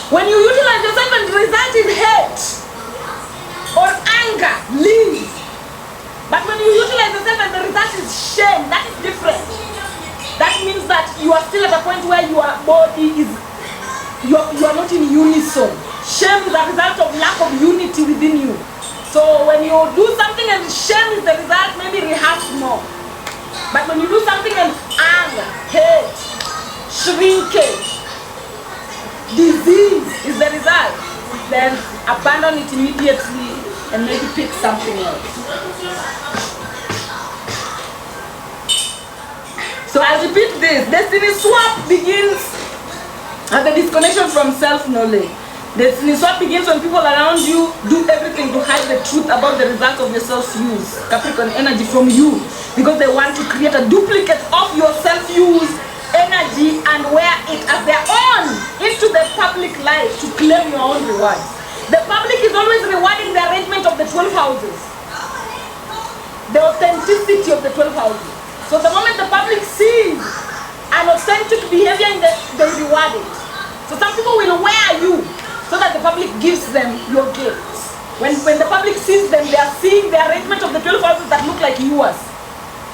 When you utilize yourself and the result is hate or anger, leave. But when you utilize yourself and the result is shame, that is different. That means that you are still at a point where your body is, you are not in unison. Shame is a result of lack of unity within you. So when you do something and shame is the result, maybe rehearse more. But when you do something and anger, hate, shrinkage, disease is the result, then abandon it immediately and maybe pick something else. So I repeat this, destiny swap begins at the disconnection from self-knowledge. Destiny swap begins when people around you do everything to hide the truth about the result of your self-use, Capricorn energy, from you, because they want to create a duplicate of your self-use energy and wear it as their own into the public life to claim your own rewards. The public is always rewarding the arrangement of the 12 houses, the authenticity of the 12 houses. So the moment the public sees an authentic behavior, they reward it. So some people will wear you so that the public gives them your gifts. When the public sees them, they are seeing the arrangement of the 12 houses that look like yours.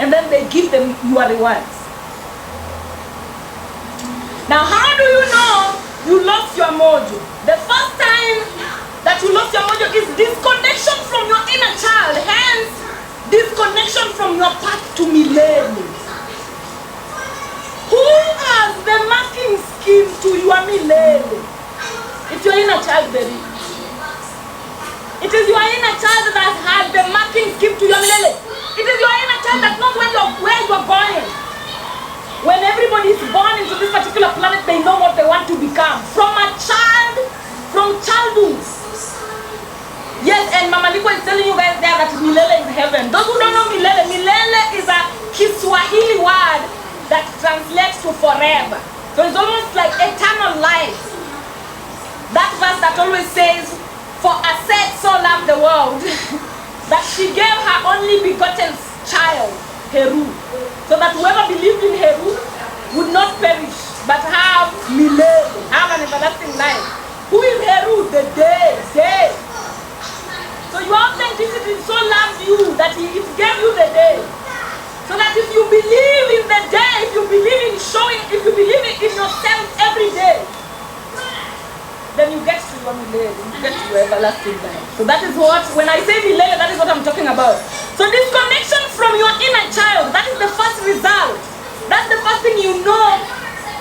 And then they give them your rewards. Now, how do you know you lost your mojo? The first time that you lost your mojo is disconnection from your inner child. Hence, disconnection from your path to millennium. Who has the marking scheme to your millennium? It's your inner child, baby. It is your inner child that has the marking scheme to your millennium. It is your inner child that knows where you're going. When everybody is born into this particular planet, they know what they want to become. From childhood. Yes, and Mama Nico is telling you guys there that Milele is heaven. Those who don't know Milele is a Kiswahili word that translates to forever. So it's almost like eternal life. That verse that always says, for a said so loved the world, that she gave her only begotten child, Heru, so that whoever believed in Heru would not perish, but have Milele, have an everlasting life. Who is Heru? The day. So your authenticity so loved you that it gave you the day. So that if you believe in the day, if you believe in showing, if you believe in yourself every day, then you get to your milele, you get to your everlasting life. So that is what, when I say milele, that is what I'm talking about. So disconnection from your inner child, that is the first result. That's the first thing you know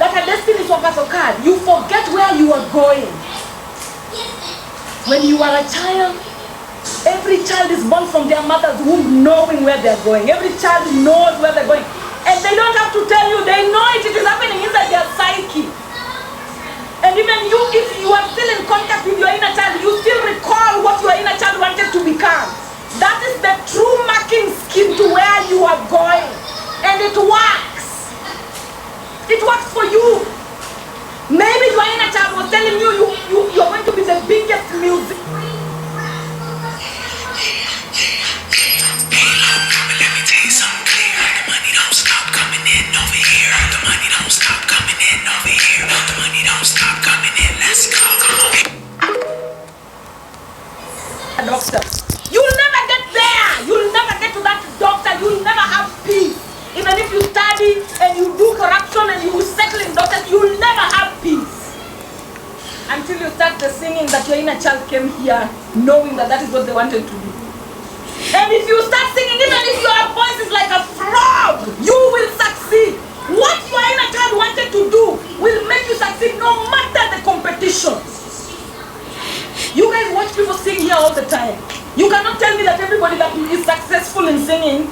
that a destiny swap has occurred. You forget where you are going. When you are a child, every child is born from their mother's womb knowing where they're going. Every child knows where they're going. And they don't have to tell you, they know it. It is happening inside their psyche. And even you, if you are still in contact with your inner child, you still recall what your inner child wanted to become. That is the true marking scheme to where you are going. And it works. It works for you. Maybe your inner child was telling you, you're going to be the biggest music. Doctor. You'll never get there. You'll never get to that doctor. You'll never have peace. Even if you study and you do corruption and you settle in doctors, you'll never have peace. Until you start the singing that your inner child came here knowing that that is what they wanted to do. And if you start singing, even if your voice is like a frog, you will succeed. What your inner child wanted to do will make you succeed no matter the competition. You guys watch people sing here all the time. You cannot tell me that everybody that is successful in singing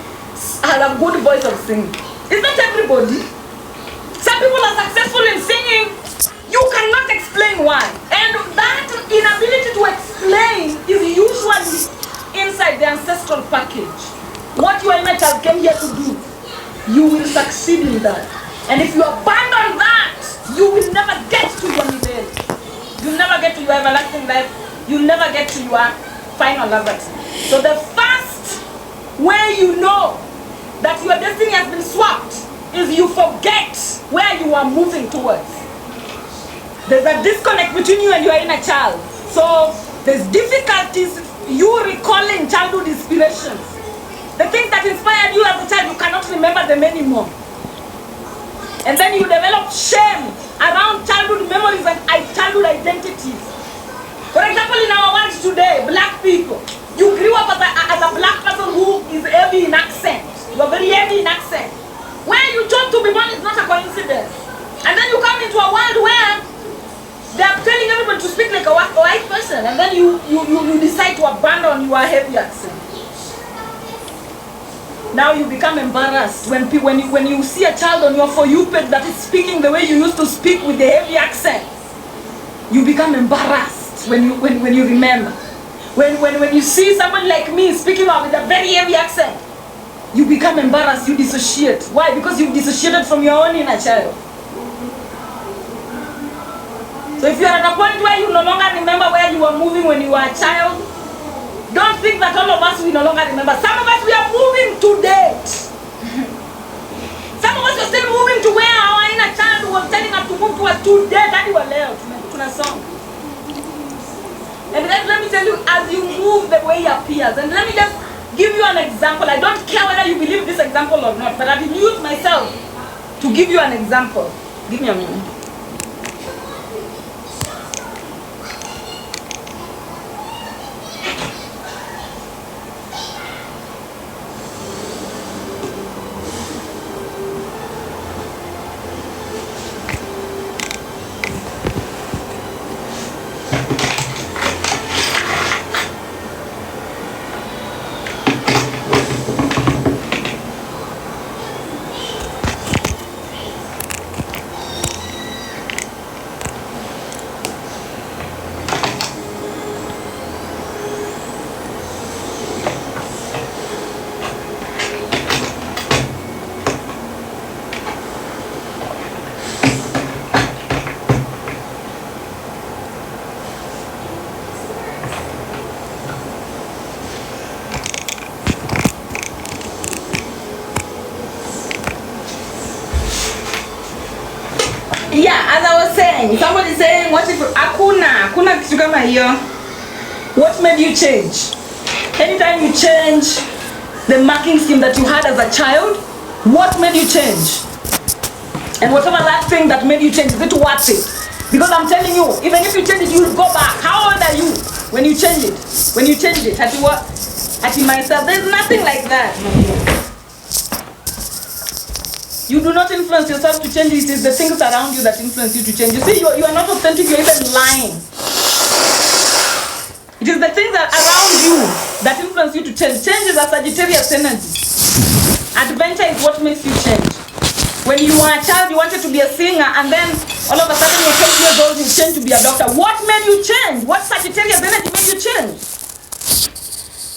has a good voice of singing. It's not everybody. Some people are successful in singing. You cannot explain why. And that inability to explain is usually inside the ancestral package. What your inner child came here to do, you will succeed in that. And if you abandon that, you will never get to your middle. You'll never get to your everlasting life. You'll never get to your final liberty. So the first way you know that your destiny has been swapped is you forget where you are moving towards. There's a disconnect between you and your inner child. So there's difficulties you recalling childhood inspirations. The things that inspired you as a child, you cannot remember them anymore. And then you develop shame around childhood memories and childhood identities. For example, in our world today, black people, you grew up as a black person who is heavy in accent. You are very heavy in accent. Where you chose to be born is not a coincidence. And then you come into a world where they are telling everybody to speak like a white person, and then you decide to abandon your heavy accent. Now you become embarrassed when you see a child on your For You page that is speaking the way you used to speak with the heavy accent. You become embarrassed when you remember. When you see someone like me speaking out with a very heavy accent, you become embarrassed, you dissociate. Why? Because you've dissociated from your own inner child. So if you are at a point where you no longer remember where you were moving when you were a child, don't think that all of us will no longer remember. Some of us, we are moving to date. Some of us are still moving to where our inner child was telling us to move towards today. That you were leo tuna song. And then let me tell you, as you move, the way it appears. And let me just give you an example. I don't care whether you believe this example or not, but I will use myself to give you an example. Give me a minute. Yeah, as I was saying, somebody saying, what if hakuna kitu kama hiyo? What made you change? Anytime you change the marking scheme that you had as a child, what made you change? And whatever that thing that made you change, is it worth it? Because I'm telling you, even if you change it, you'll go back. How old are you when you change it? When you change it, at what? At myself, there's nothing like that. You do not influence yourself to change. It is the things around you that influence you to change. You see, you are not authentic. You're even lying. It is the things that around you that influence you to change. Change is a Sagittarius energy. Adventure is what makes you change. When you were a child, you wanted to be a singer, and then all of a sudden you're 12 years old, you change to be a doctor. What made you change? What Sagittarius energy made you change?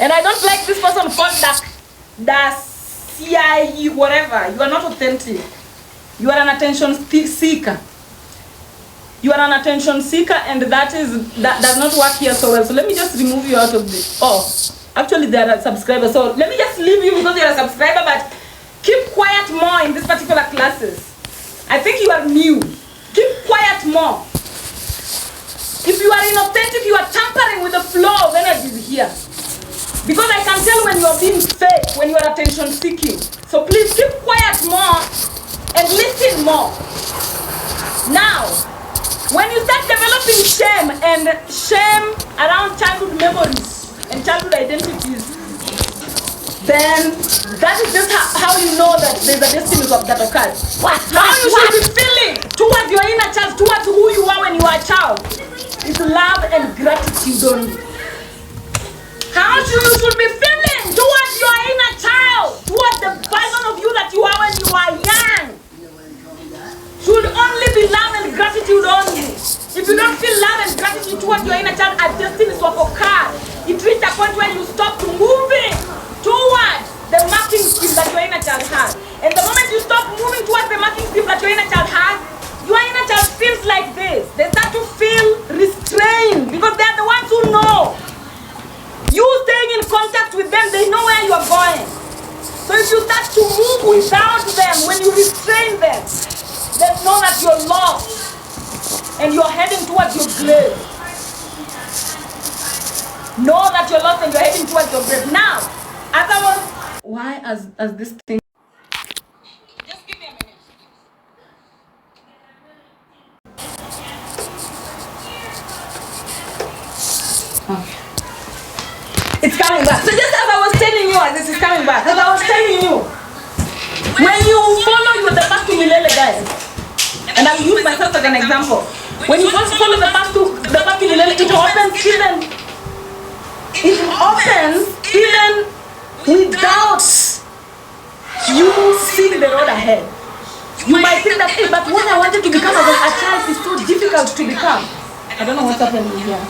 And I don't like this person called the CIE, whatever. You are not authentic. You are an attention seeker. You are an attention seeker, and that does not work here so well. So let me just remove you out of this. Oh, actually they are a subscriber. So let me just leave you because you're a subscriber, but keep quiet more in these particular classes. I think you are new. Keep quiet more. If you are inauthentic, you are tampering with the flow of energies here. Because I can tell when you are being fake, when you are attention seeking. So please keep quiet more and listen more. Now, when you start developing shame around childhood memories and childhood identities, then that is just how you know that there's a destiny that occurs. How you should be feeling towards your inner child, towards who you are when you are a child, is love and gratitude only. How you should be feeling towards your inner child, towards the version of you that you are when you are young, should only be love and gratitude only. If you don't feel love and gratitude towards your inner child, a destiny swap occurs. It reaches a point where you stop moving towards the marking scheme that your inner child has. And the moment you stop moving towards the marking scheme that your inner child has, your inner child feels like this. They start to feel restrained because they're the ones who know. You staying in contact with them, they know where you are going. So if you start to move without them, when you restrain them, they know that you're lost and you're heading towards your grave. Know that you're lost and you're heading towards your grave. Now, as I was, why as this thing? Just give me a minute. Okay. It's coming back. So just as I was telling you, this is coming back. As I was telling you, when you follow the path to Milele, guys, and I'll use myself as an example. When you first follow the path to Milele, it opens even without you seeing the road ahead. You might think that, hey, but what I wanted to become as a child is so difficult to become. I don't know what's happening here.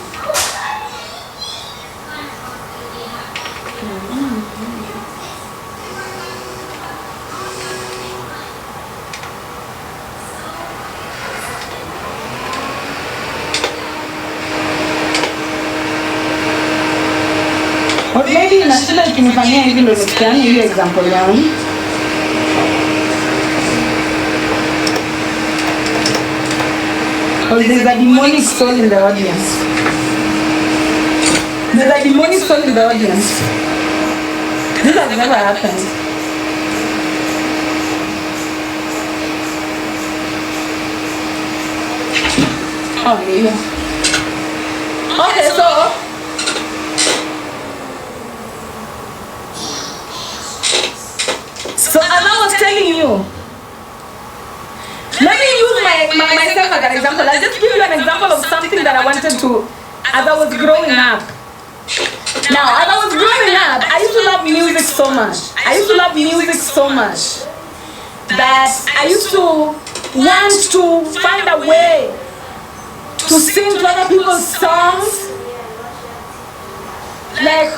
Or maybe nashinda ikinifanyia hivi ndio nisikiane hiyo example yangu. Or there's a demonic soul in the audience. There's a demonic soul in the audience. This has never happened. Oh yeah. Okay, so as I was telling you, let me use myself as an example. I'll just give you an example of something that I wanted to, as I was growing up. Now, as I was growing up, I used to love music so much. I used to love music so much that I used to want to find a way to sing to other people's songs, like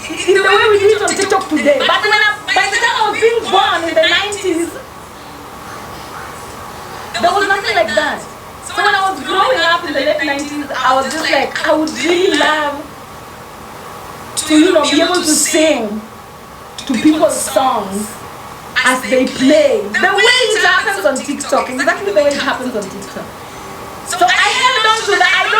in the way we do it on TikTok today. But by the time I was being born in the 90s, there was nothing like that. So when I was growing up in the late 90s, I was just like, I would really love to, be able to sing to people's songs as they play. The way it happens on TikTok, exactly the way it happens on TikTok. So I held on to that. I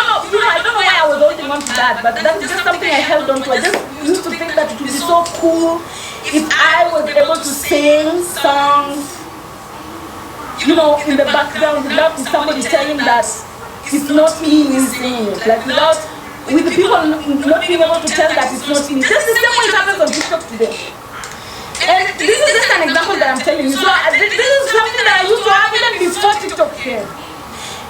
don't know why I was holding on to that, but that's just something I held on to. I just used to think that it would be so cool if I was able to sing songs, in the background without somebody telling that it's not me saying it. Like with the people not being able to tell that it's not me. Just the same way it happens on TikTok today. And this is just an example that I'm telling you. So this is something that I used to have even before TikTok came.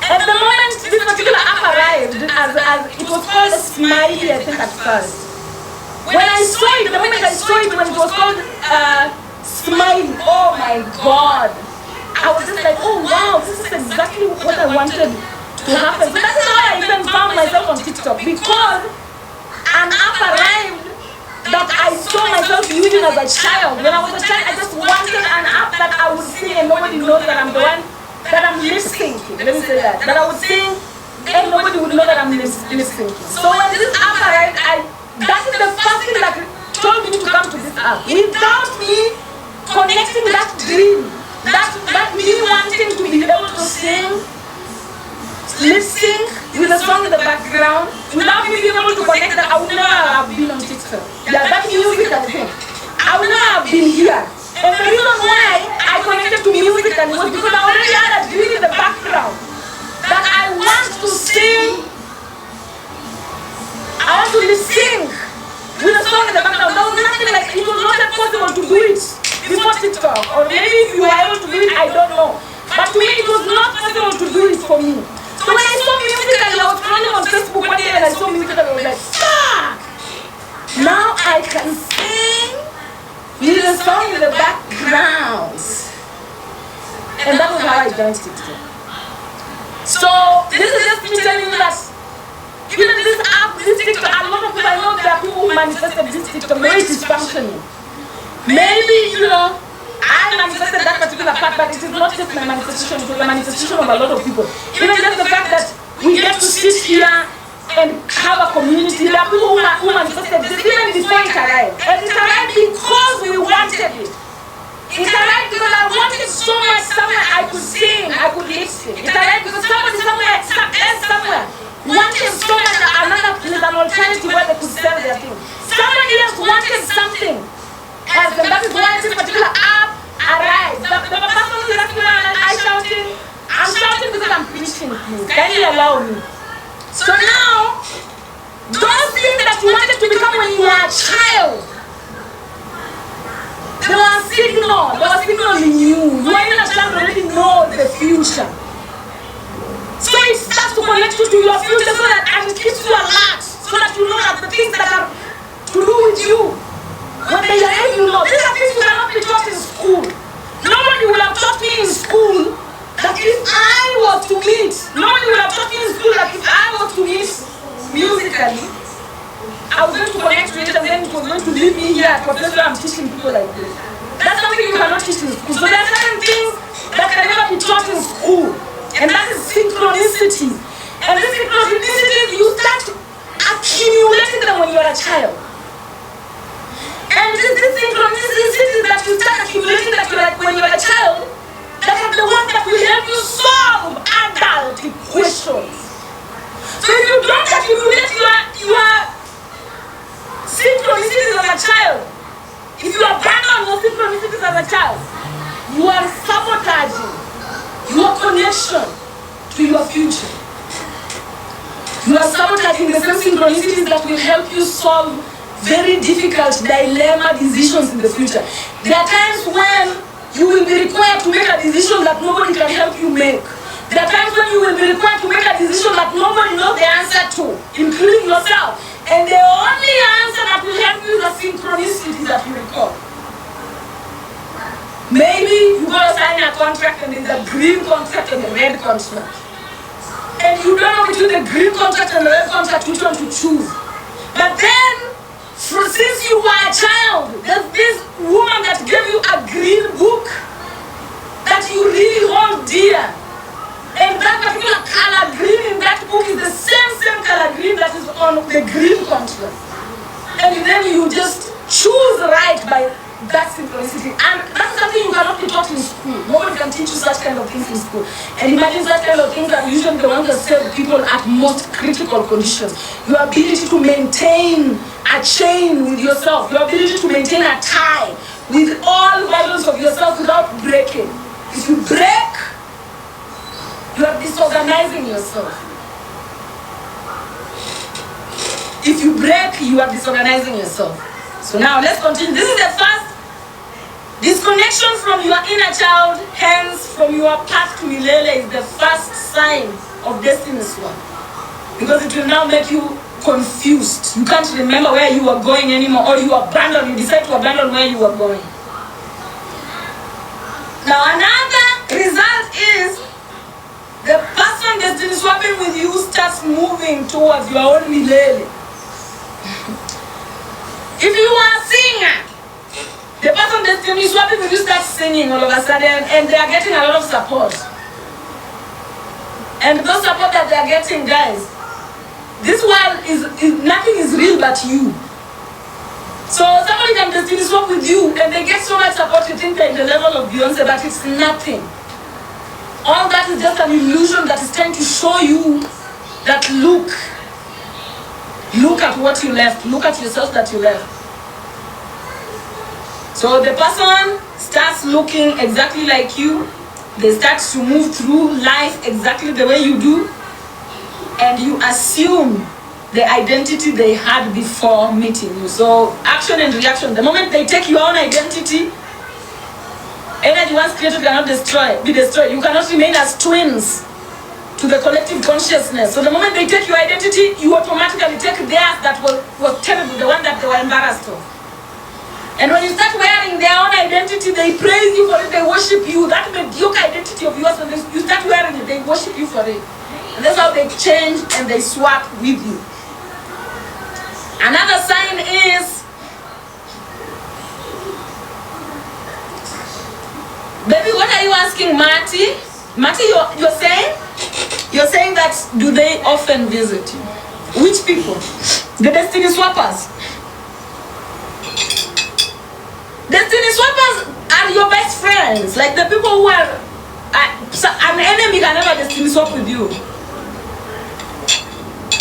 At the moment this particular app arrived, as it was called Smiley, I think at first. When I saw it, the moment I saw it when it was called Smiley, oh my God. I was just like, oh wow, this is exactly what I wanted to happen. So that's how I even found myself on TikTok, because an app arrived that I saw myself using as a child. When I was a child, I just wanted an app that I would sing and nobody knows that I'm the one that I'm lip syncing. Let me say that. That I would sing and nobody would know that I'm lip syncing. So when this app arrived, that is the first thing that told me to come to this app. Without me connecting that dream, that me wanting to be able to sing, lip sync with a song in the background, without me being able to connect that, I would never have been on TikTok. Yeah, that music and thing, I would never have been here. And the reason why I connected to music and was because I already had a dream in the background that I want to sing. I want to lip sync with a song in the background. There was nothing like, it was not possible to do it before TikTok, or maybe if you were able to do it, I don't know. But to me, it was not possible to do it for me. So when I saw music and I was scrolling on Facebook one day and I saw music and I was like, fuck! Now I can sing with a song in the background. And that was how I joined TikTok. So this is just me telling you that even this app, this TikTok, a lot of people, I know there are people who manifested this TikTok, the way it is functioning. Maybe, I manifested that particular part, but it is not just my manifestation, it was the manifestation of a lot of people. Even just the fact that we get to sit here and have a community. There are people who manifested this even before it arrived. And it arrived because we wanted it. It arrived because I wanted so much somewhere I could sing, I could lip sync. It arrived because somebody somewhere wanted so much another place, an alternative where they could sell their thing. Somebody else wanted something. And that is why this particular app arrived. The person who is asking why I'm shouting, I'm shouting because I'm preaching, please. Can you allow me? So now, those things that you wanted to become when you were a child, they were signaling you. You are in a child already know the future. So it starts to connect you to your future and it keeps you alert, so that you know that the things that are to do with you, when they are able, you know, these are things you cannot be taught in school. Nobody will have taught me in school that if I was to meet, nobody will have taught me in school that if I was to meet musically, I was going to connect to it and then it was going to leave me here at Professor I'm teaching people like this. That's something you cannot teach in school. So there are certain things that can never be taught in school. And that is synchronicity. And this synchronicity, you start accumulating them when you are a child. And this synchronicity that you start accumulating that you're like when you're a child, that are the ones that will help you solve adult equations. So if you don't accumulate your synchronicities as a child, if you abandon your synchronicities as a child, you are sabotaging your connection to your future. You are sabotaging the same synchronicities that will help you solve very difficult dilemma decisions in the future. There are times when you will be required to make a decision that nobody can help you make. There are times when you will be required to make a decision that nobody knows the answer to, including yourself. And the only answer that will help you is the synchronicity that you recall. Maybe you go to sign a contract and there's a green contract and a red contract. And you don't know between the green contract and the red contract which one to choose. But then, since you were a child, there's this woman that gave you a green book that you really hold dear. And that particular color green in that book is the same color green that is on the green contract. And then you just choose right by that synchronicity. And that's something you cannot be taught in school. Nobody can teach you such kind of things in school. And imagine such kind of things are usually the ones that save people at most critical conditions. Your ability to maintain a chain with yourself, your ability to maintain a tie with all values of yourself without breaking. If you break, you are disorganizing yourself. If you break, you are disorganizing yourself. So now let's continue. This is the first disconnection from your inner child, hence from your path to Milele is the first sign of destiny swap. Because it will now make you confused. You can't remember where you are going anymore, or you decide to abandon where you are going. Now another result is the person destiny swapping with you starts moving towards your own Milele. If you are a singer, the person destiny swapping with you starts singing all of a sudden, and they are getting a lot of support. And those support that they are getting, guys, this world is nothing is real but you. So somebody can destiny swap with you and they get so much support, you think they're in the level of Beyonce, but it's nothing. All that is just an illusion that is trying to show you that look at what you left, look at yourself that you left. So the person starts looking exactly like you, they start to move through life exactly the way you do, and you assume the identity they had before meeting you. So action and reaction, the moment they take your own identity, energy once created cannot be destroyed. You cannot remain as twins to the collective consciousness. So the moment they take your identity, you automatically take theirs that was terrible, the one that they were embarrassed of. And when you start wearing their own identity, they praise you for it, they worship you. That mediocre identity of yours, when you start wearing it, they worship you for it. And that's how they change and they swap with you. Another sign is, baby, what are you asking, Marty? Marty, you're saying that do they often visit you? Which people? The destiny swappers. Destiny swappers are your best friends. Like the people who are, an enemy can never destiny swap with you.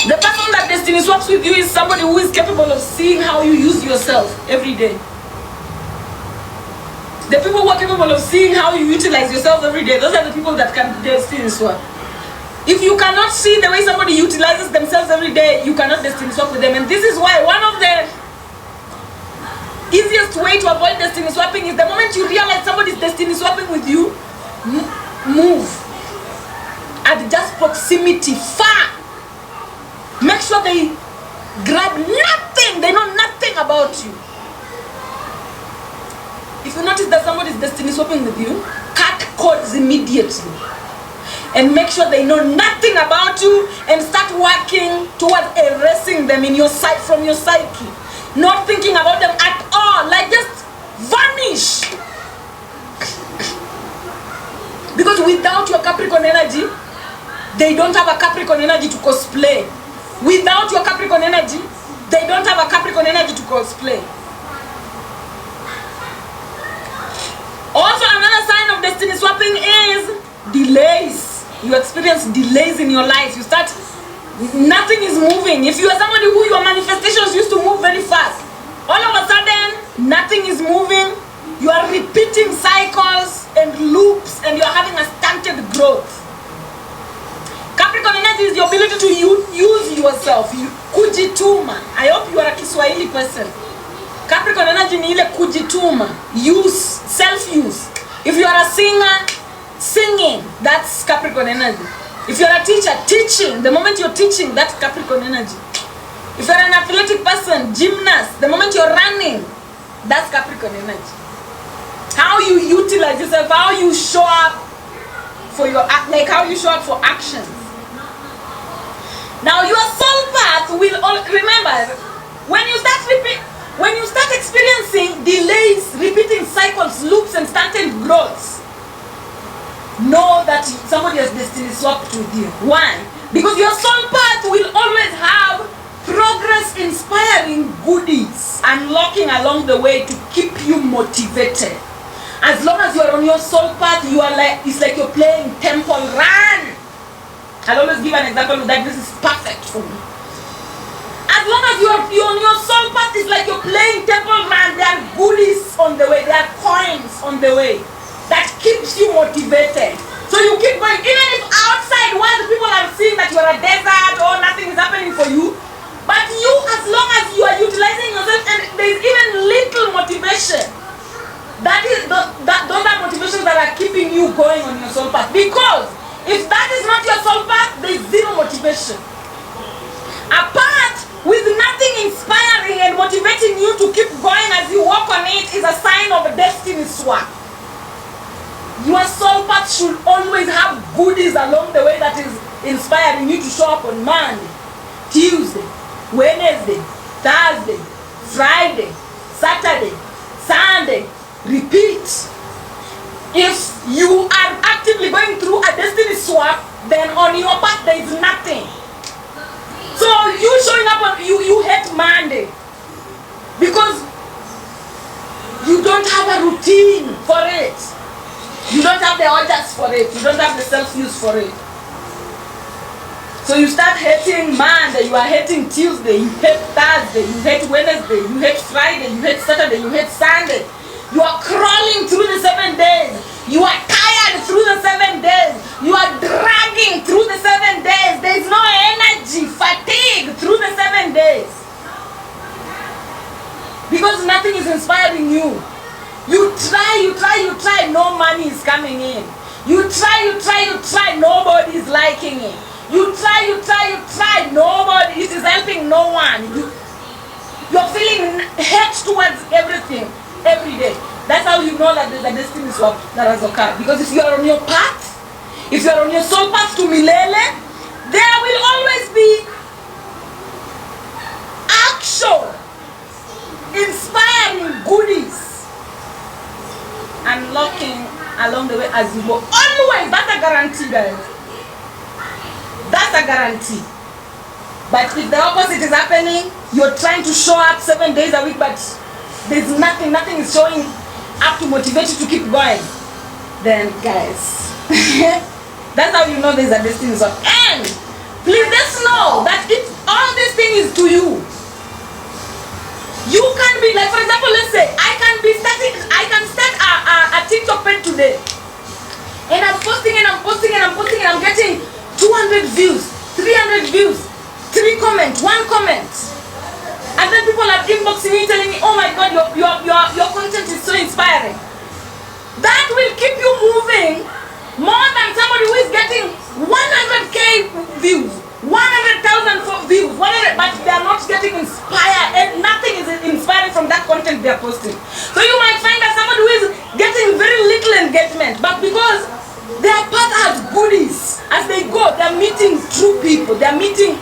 The person that destiny swaps with you is somebody who is capable of seeing how you use yourself every day. The people who are capable of seeing how you utilize yourself every day, those are the people that can destiny swap. If you cannot see the way somebody utilizes themselves every day, you cannot destiny swap with them. And this is why one of the easiest way to avoid destiny swapping is the moment you realize somebody is destiny swapping with you, move at just proximity, far. Make sure they grab nothing, they know nothing about you. If you notice that somebody is destiny swapping with you, cut cords immediately. And make sure they know nothing about you and start working towards erasing them in your sight, from your psyche. Not thinking about them at all, like just vanish. Because without your Capricorn energy, they don't have a Capricorn energy to cosplay. Without your Capricorn energy, they don't have a Capricorn energy to cosplay. Also, another sign of destiny swapping is delays. You experience delays in your life. You start, nothing is moving. If you are somebody who your manifestations used to move very fast, all of a sudden, nothing is moving. You are repeating cycles and loops, and you are having a stunted growth. Capricorn energy is the ability to use yourself. Kujituma. I hope you are a Kiswahili person. Capricorn energy ni ile kujituma. Use, self-use. If you are a singer, singing, that's Capricorn energy. If you're a teacher, teaching. The moment you're teaching, that's Capricorn energy. If you're an athletic person, gymnast, the moment you're running, that's Capricorn energy. How you utilize yourself, how you show up for your, like how you show up for actions. Now your soul path will, remember, when you start experiencing delays, repeating cycles, loops, and stunted growths, know that somebody has destiny swapped with you. Why? Because your soul path will always have progress inspiring goodies unlocking along the way to keep you motivated. As long as you're on your soul path, you are like, it's like you're playing Temple Run. I'll always give an example of that. This is perfect for me. As long as you're on your soul path, it's like you're playing Temple Run. There are goodies on the way, there are coins on the way that keeps you motivated. So you keep going, even if outside while people are seeing that you're a desert or nothing is happening for you, but as long as you are utilizing yourself and there's even little motivation, those are motivations that are keeping you going on your soul path. Because if that is not your soul path, there's zero motivation. A path with nothing inspiring and motivating you to keep going as you walk on it is a sign of a destiny swap. Your soul path should always have goodies along the way that is inspiring you to show up on Monday, Tuesday, Wednesday, Thursday, Friday, Saturday, Sunday. Repeat. If you are actively going through a destiny swap, then on your path there is nothing. So you showing up on you hate Monday because you don't have a routine for it. You don't have the orders for it. You don't have the self-use for it. So you start hating Monday, you are hating Tuesday, you hate Thursday, you hate Wednesday, you hate Friday, you hate Saturday, you hate Sunday. You are crawling through the 7 days. You are tired through the 7 days. You are dragging through the 7 days. There is no energy, fatigue through the 7 days. Because nothing is inspiring you. You try, no money is coming in. You try, nobody is liking it. You try, nobody, it is helping no one. You're feeling hate towards everything. Every day. That's how you know that there's a destiny swap that has occurred. Because if you are on your path, if you are on your soul path to Milele, there will always be actual, inspiring goodies unlocking along the way as you go. Always, that's a guarantee, guys. That's a guarantee. But if the opposite is happening, you're trying to show up 7 days a week, but there's nothing is showing up to motivate you to keep going, then guys, that's how you know there's a destiny swap. And please just know that if all this thing is to you, you can be like, for example, let's say I can start a TikTok page today, and I'm posting and I'm getting 200 views, 300 views, 3 comments, 1 comment. And then people are inboxing me telling me, oh my God, your content is so inspiring. That will keep you moving more than somebody who is getting 100K views, 100,000 views, but they are not getting inspired and nothing is inspiring from that content they are posting. So you might find that somebody who is getting very little engagement, but because their path has goodies, as they go, they are meeting true people, they are meeting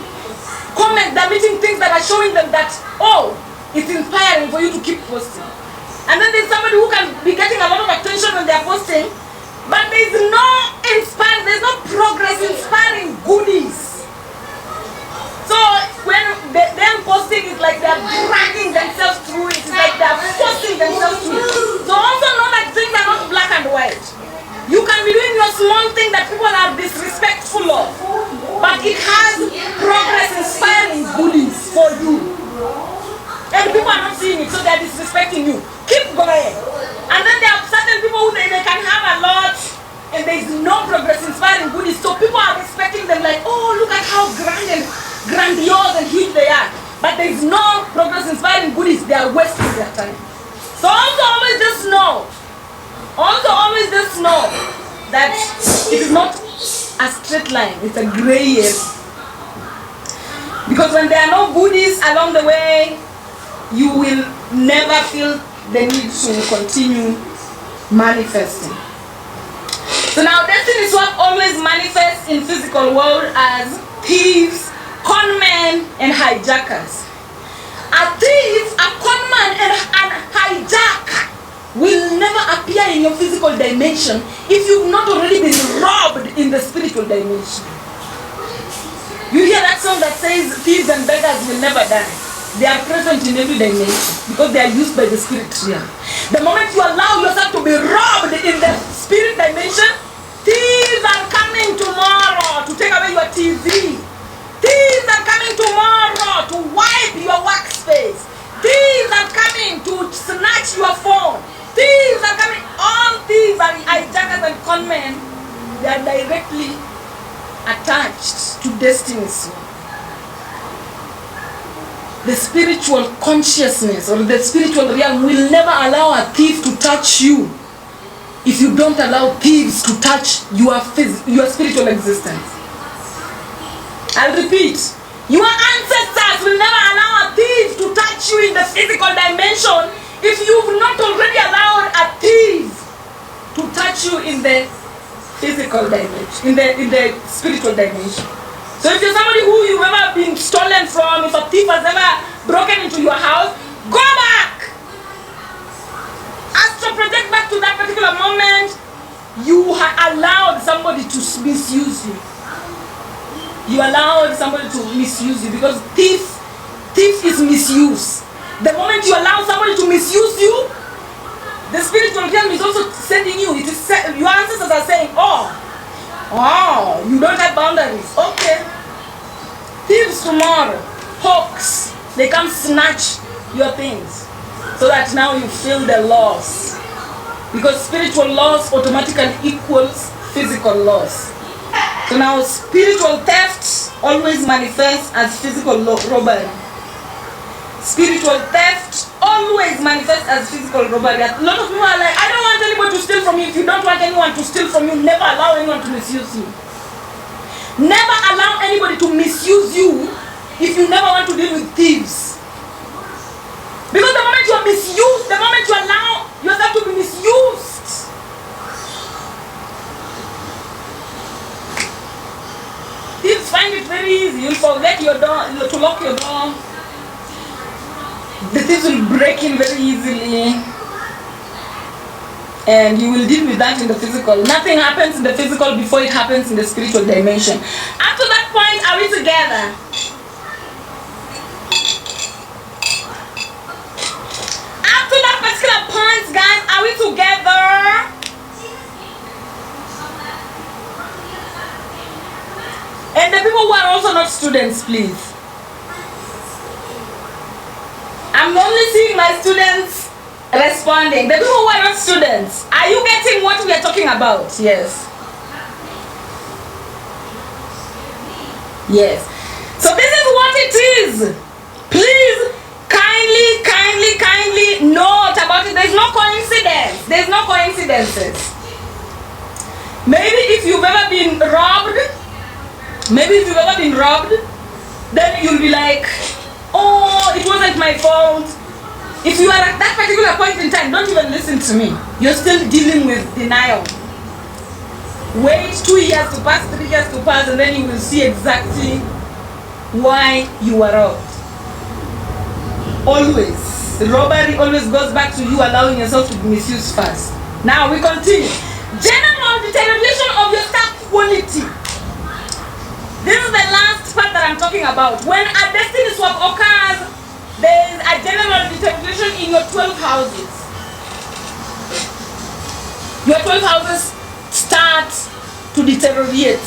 comments, they're meeting things that are showing them that, oh, it's inspiring for you to keep posting. And then there's somebody who can be getting a lot of attention when they're posting, but there's no progress, inspiring goodies. So when them posting, it's like they're dragging themselves through it. It's like they're forcing themselves through it. So also know that things are not black and white. You can be doing your small thing that people are disrespectful of, but it has progress, inspiring goodies for you. And people are not seeing it, so they're disrespecting you. Keep going. And then there are certain people who they can have a lot, and there's no progress, inspiring goodies. So people are respecting them like, oh, look at how grand and grandiose and huge they are. But there's no progress, inspiring goodies. They are wasting their time. So also always just know that it is not a straight line, it's a gray area. Because when there are no goodies along the way, you will never feel the need to continue manifesting. So now destiny swap always manifests in physical world as thieves, conmen, and hijackers. A thief, a conman, and a hijacker will never appear in your physical dimension if you've not already been robbed in the spiritual dimension. You hear that song that says thieves and beggars will never die. They are present in every dimension because they are used by the spirit realm. The moment you allow yourself to be robbed in the spirit dimension, thieves are coming tomorrow to take away your TV. Thieves are coming tomorrow to wipe your workspace. Thieves are coming to snatch your phone. Thieves are coming. All thieves and hijackers and conmen, they are directly attached to destiny. the spiritual consciousness or the spiritual realm will never allow a thief to touch you if you don't allow thieves to touch your spiritual existence. I'll repeat. Your ancestors will never allow a thief to touch you in the physical dimension if you've not already allowed a thief to touch you in the physical dimension, in the spiritual dimension. So if you're somebody who you've ever been stolen from, if a thief has ever broken into your house, go back! Astral project back to that particular moment. You allowed somebody to misuse you. You allowed somebody to misuse you, because thief is misuse. The moment you allow somebody to misuse you, the spiritual realm is also sending you. It is your ancestors are saying, oh, you don't have boundaries. Okay. Thieves tomorrow, hawks, they come snatch your things, so that now you feel the loss. Because spiritual loss automatically equals physical loss. So now spiritual theft always manifests as physical robbery. Spiritual theft always manifests as physical robbery. A lot of people are like, I don't want anyone to steal from you. If you don't want anyone to steal from you, never allow anyone to misuse you. Never allow anybody to misuse you if you never want to deal with thieves. Because the moment you are misused, the moment you allow yourself to be misused, thieves find it very easy. You'll forget your door, to lock your door. The thieves will break in very easily. And you will deal with that in the physical. Nothing happens in the physical before it happens in the spiritual dimension. Up to that point, are we together? Up to that particular point, guys, are we together? And the people who are also not students, please. I'm only seeing my students responding. The people who are not students, are you getting what we are talking about? Yes. Yes. So this is what it is. Please, kindly note about it. There's no coincidence. There's no coincidences. Maybe if you've ever been robbed, then you'll be like, oh, it wasn't my fault. If you are at that particular point in time, don't even listen to me. You're still dealing with denial. Wait 2 years to pass, 3 years to pass, and then you will see exactly why you were robbed. Always. The robbery always goes back to you allowing yourself to be misused first. Now we continue. General deterioration of your star quality. This is the last part that I'm talking about. When a destiny swap occurs, there is a general deterioration in your 12 houses. Your 12 houses start to deteriorate.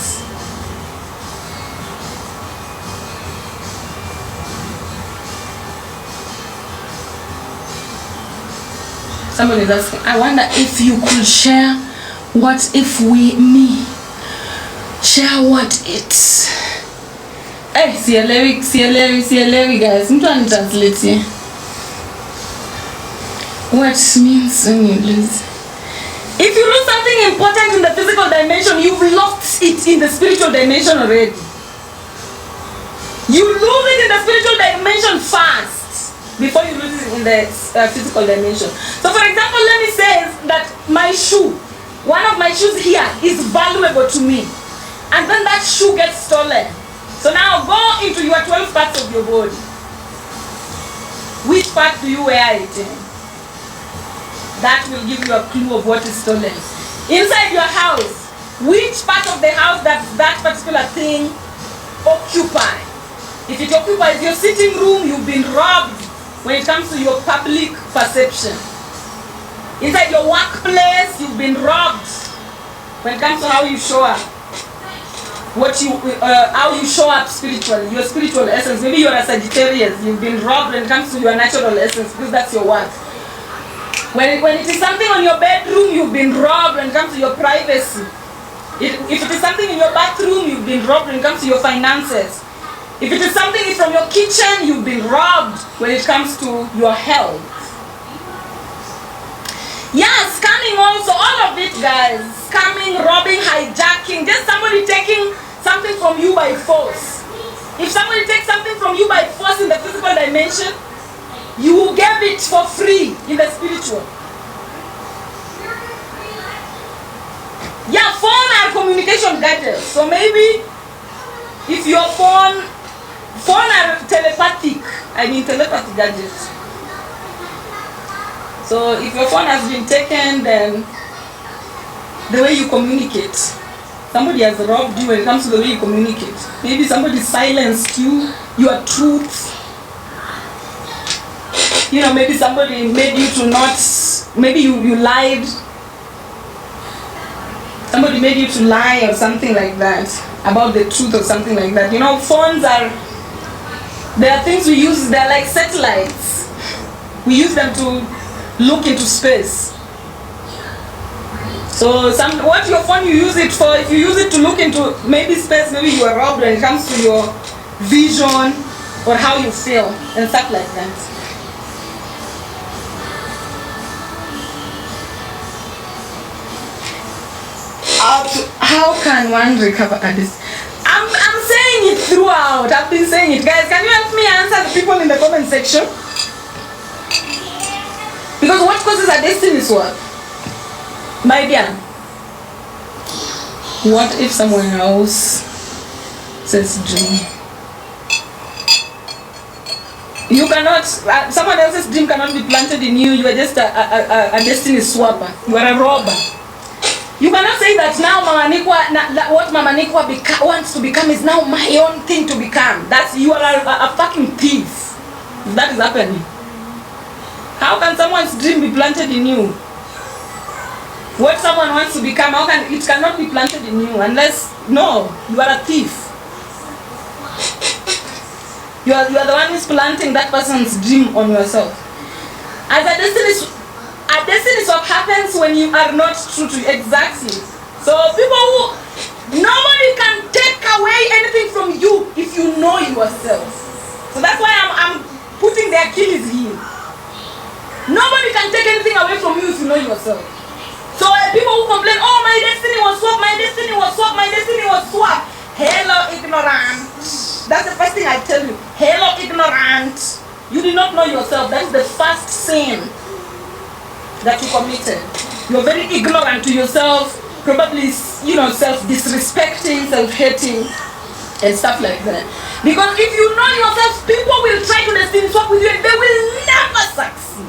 Somebody is asking, I wonder if you could share what if share what it's. Hey, sielewi guys. Mtu anitranslate. What means when you lose? If you lose something important in the physical dimension, you've lost it in the spiritual dimension already. You lose it in the spiritual dimension first before you lose it in the physical dimension. So for example, let me say that my shoe, one of my shoes here is valuable to me. And then that shoe gets stolen. So now go into your 12 parts of your body. Which part do you wear it in? That will give you a clue of what is stolen. Inside your house, which part of the house does that particular thing occupy? If it occupies your sitting room, you've been robbed when it comes to your public perception. Inside your workplace, you've been robbed when it comes to how you show up. How you show up spiritually, your spiritual essence. Maybe you're a Sagittarius, you've been robbed when it comes to your natural essence, because that's your work. When it is something on your bedroom, you've been robbed when it comes to your privacy. If it is something in your bathroom, you've been robbed when it comes to your finances. If it is something from your kitchen, you've been robbed when it comes to your health. Yeah, scamming also, all of it, guys. Scamming, robbing, hijacking, just somebody taking something from you by force. If somebody takes something from you by force in the physical dimension, you gave it for free in the spiritual. Yeah, phone are communication gadgets. So maybe if your phone are telepathic, telepathic gadgets. So if your phone has been taken, then the way you communicate, somebody has robbed you when it comes to the way you communicate. Maybe somebody silenced you, your truth. Maybe somebody made you to not, maybe you lied. Somebody made you to lie or something like that, about the truth or something like that. Phones there are things we use, they're like satellites. We use them to look into space. So what your phone you use it for, if you use it to look into maybe space, maybe you are robbed when it comes to your vision or how you feel and stuff like that. How can one recover this? I'm saying it throughout. I've been saying it. Guys, can you help me answer the people in the comment section? Because what causes a destiny swap? My dear, what if someone else says dream? You cannot, someone else's dream cannot be planted in you. You are just a destiny swapper. You are a robber. You cannot say that now Mama Nikwa, what Mama Nikwa wants to become is now my own thing to become. You are a fucking thief. That is happening. How can someone's dream be planted in you? What someone wants to become, it cannot be planted in you unless, no, you are a thief. You are the one who's planting that person's dream on yourself. As a destiny swap happens when you are not true to exactly. So nobody can take away anything from you if you know yourself. So that's why I'm putting the Achilles heel. Nobody can take anything away from you if you know yourself. So people who complain, oh, my destiny was swapped, my destiny was swapped, my destiny was swapped. Hello, ignorant. That's the first thing I tell you. Hello, ignorant. You did not know yourself. That's the first sin that you committed. You're very ignorant to yourself, probably, self-disrespecting, self-hating, and stuff like that. Because if you know yourself, people will try to destiny swap with you and they will never succeed.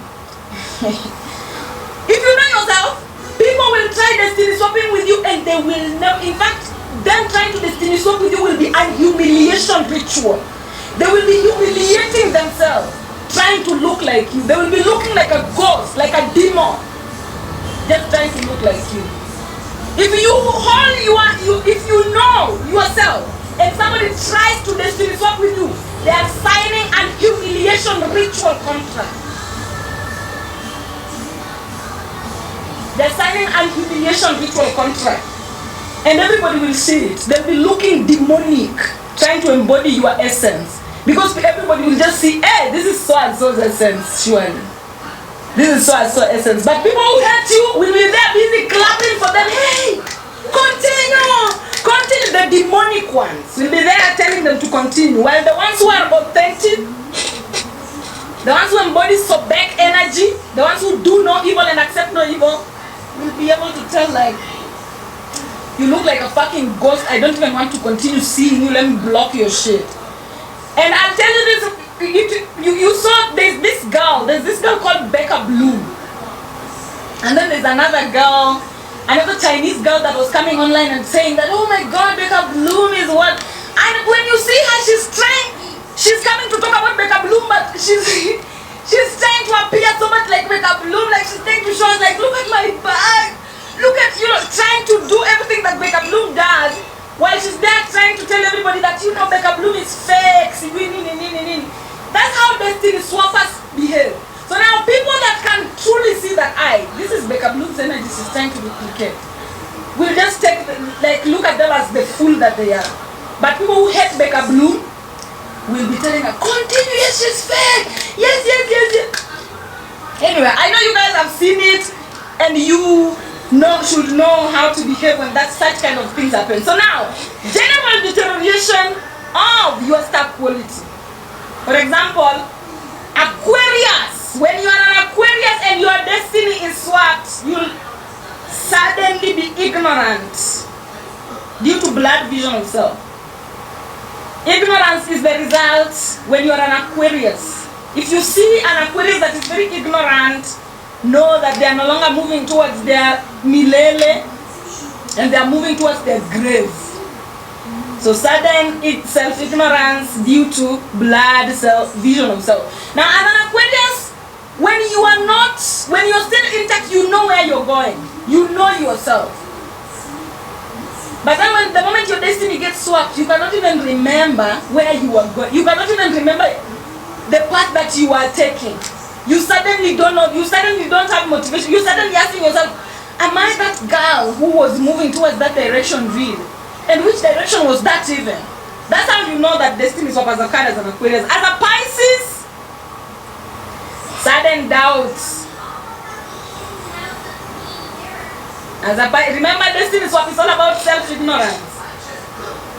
If you know yourself, people will try destiny swapping with you and they will never, in fact, them trying to destiny swap with you will be a humiliation ritual. They will be humiliating themselves, trying to look like you. They will be looking like a ghost, like a demon, just trying to look like you. If you know yourself and somebody tries to destiny swap with you, they are signing an humiliation ritual contract. They're signing an humiliation ritual contract. And everybody will see it. They'll be looking demonic, trying to embody your essence. Because everybody will just see, hey, this is so and so's essence, surely. This is so and so essence. But people who hate you will be there busy clapping for them. Hey, continue. The demonic ones will be there telling them to continue. While the ones who are authentic, the ones who embody Sobek energy, the ones who do no evil and accept no evil, will be able to tell, like, you look like a fucking ghost. I don't even want to continue seeing you. Let me block your shit. And I'll tell you this, you saw there's this girl called Becca Bloom. And then there's another Chinese girl that was coming online and saying that, oh my God, Becca Bloom is what? And when you see her, she's coming to talk about Becca Bloom, but she's trying to appear so much like Becca Bloom, like she's trying to show us, like, look at my bag. Look at, trying to do everything that Becca Bloom does, while she's there trying to tell everybody that, Becca Bloom is fake. That's how destiny swappers behave. So now people that can truly see that, this is Becca Bloom's energy she's trying to duplicate, will just look at them as the fool that they are. But people who hate Becca Bloom, will be telling her, continue, yes, she's fair. Yes, yes, yes, yes. Anyway, I know you guys have seen it and you should know how to behave when that such kind of things happen. So now, general deterioration of your star quality. For example, Aquarius. When you are an Aquarius and your destiny is swapped, you'll suddenly be ignorant due to blood vision of self. Ignorance is the result when you are an Aquarius. If you see an Aquarius that is very ignorant, know that they are no longer moving towards their milele and they are moving towards their grave. So sudden self-ignorance due to blood vision of self. Now as an Aquarius, when you're still intact, you know where you're going. You know yourself. But then when the moment your destiny gets swapped, you cannot even remember where you are going. You cannot even remember the path that you are taking. You suddenly don't know, you suddenly don't have motivation. You suddenly asking yourself, am I that girl who was moving towards that direction really? And which direction was that even? That's how you know that destiny swap has occurred as an Aquarius. As a Pisces, sudden doubts. Remember, destiny swap is all about self-ignorance.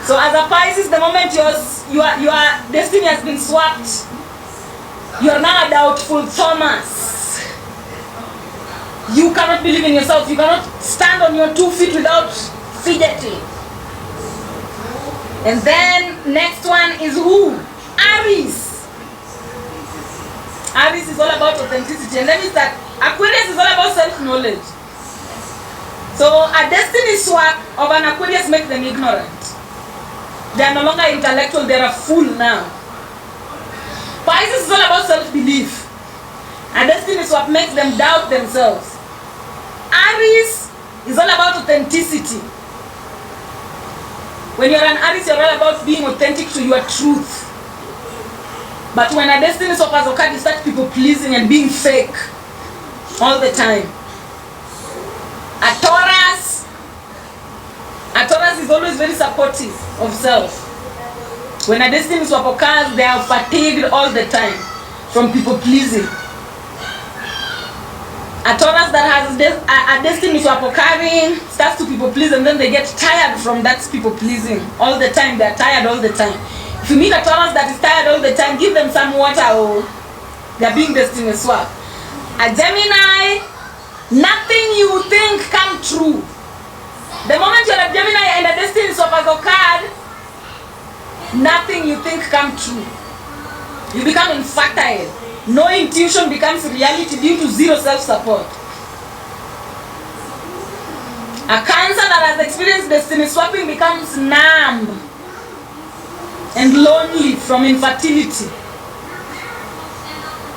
So as a Pisces, the moment your destiny has been swapped, you are now a doubtful Thomas. You cannot believe in yourself. You cannot stand on your 2 feet without fidgeting. And then next one is who? Aries. Aries is all about authenticity. And then it's that Aquarius is all about self-knowledge. So a destiny swap of an Aquarius makes them ignorant. They are no longer intellectual, they are a fool now. Pisces is all about self-belief. A destiny swap makes them doubt themselves. Aries is all about authenticity. When you're an Aries, you're all about being authentic to your truth. But when a destiny swap has occurred, you start people pleasing and being fake all the time. A Taurus is always very supportive of self. When a destiny swap occurs, they are fatigued all the time from people pleasing. A Taurus that has a destiny swap occurring starts to people please, and then they get tired from that people pleasing all the time. They are tired all the time. If you meet a Taurus that is tired all the time, give them some water or they are being destiny swap. A Gemini, nothing you think come true. The moment you're a Gemini and a destiny swap has occurred, nothing you think come true. You become infertile. No intuition becomes reality due to zero self-support. A Cancer that has experienced destiny swapping becomes numb and lonely from infertility.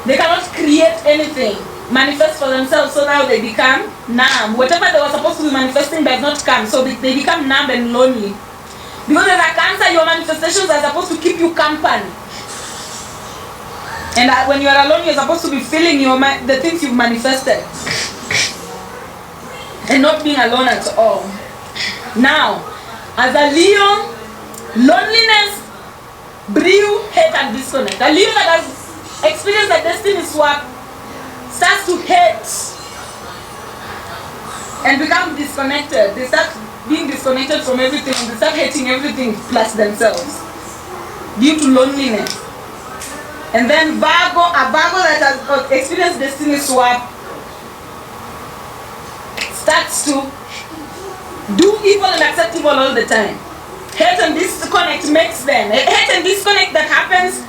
They cannot create anything, manifest for themselves, so now they become numb. Whatever they were supposed to be manifesting does not come, so they become numb and lonely. Because as a Cancer, your manifestations are supposed to keep you company. And when you are alone, you're supposed to be feeling the things you've manifested. And not being alone at all. Now, as a Leo, loneliness brew hate and disconnect. A Leo that has experienced a destiny swap starts to hate and become disconnected. They start being disconnected from everything. They start hating everything plus themselves due to loneliness. And then Virgo, a Virgo that has experienced destiny swap starts to do evil and accept evil all the time. Hate and disconnect makes them. Hate and disconnect that happens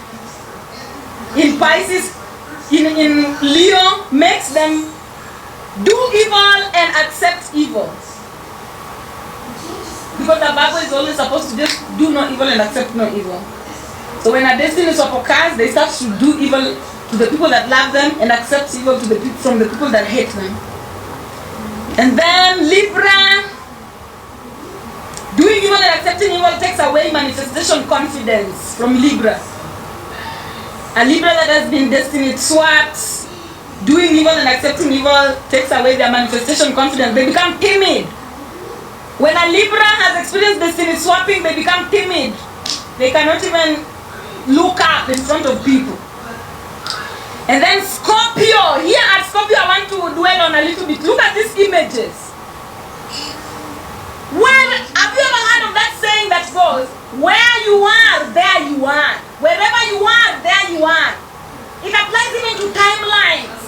in Pisces, in Leo, makes them do evil and accept evil. Because the Virgo is always supposed to just do no evil and accept no evil. So when a destiny swap occurs, they start to do evil to the people that love them and accept evil from the people that hate them. And then Libra, doing evil and accepting evil takes away manifestation confidence from Libra. A Libra that has been destiny swapped, doing evil and accepting evil takes away their manifestation confidence. They become timid. When a Libra has experienced destiny swapping, they become timid. They cannot even look up in front of people. And then Scorpio. Here at Scorpio, I want to dwell on a little bit. Look at these images. Have you ever heard of that saying that goes, where you are, there you are. Wherever you are, there you are. It applies even to timelines.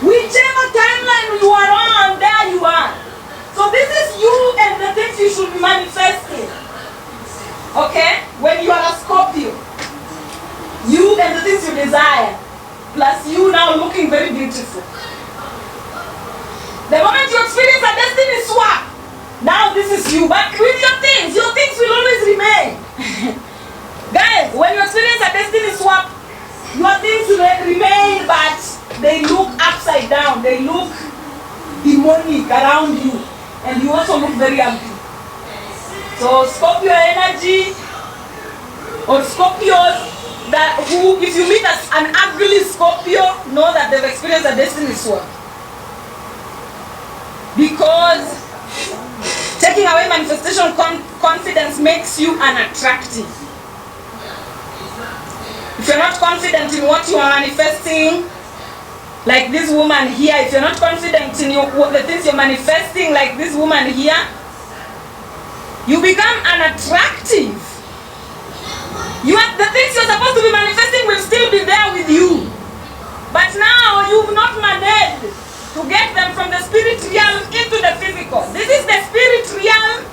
Whichever timeline you are on, there you are. So this is you and the things you should be manifesting. Okay? When you are a Scorpio. You and the things you desire. Plus you now looking very beautiful. The moment you experience a destiny swap, now this is you. But with your things will always remain. Guys, when you experience a destiny swap, your things will remain, but they look upside down. They look demonic around you. And you also look very ugly. So Scorpio energy, or Scorpios, that who, if you meet an ugly Scorpio, know that they've experienced a destiny swap. Because taking away manifestation confidence makes you unattractive. If you're not confident in what you are manifesting, like this woman here, if you're not confident in the things you're manifesting, like this woman here, you become unattractive. The things you're supposed to be manifesting will still be there with you. But now you've not managed to get them from the spirit realm into the physical. This is the spirit realm.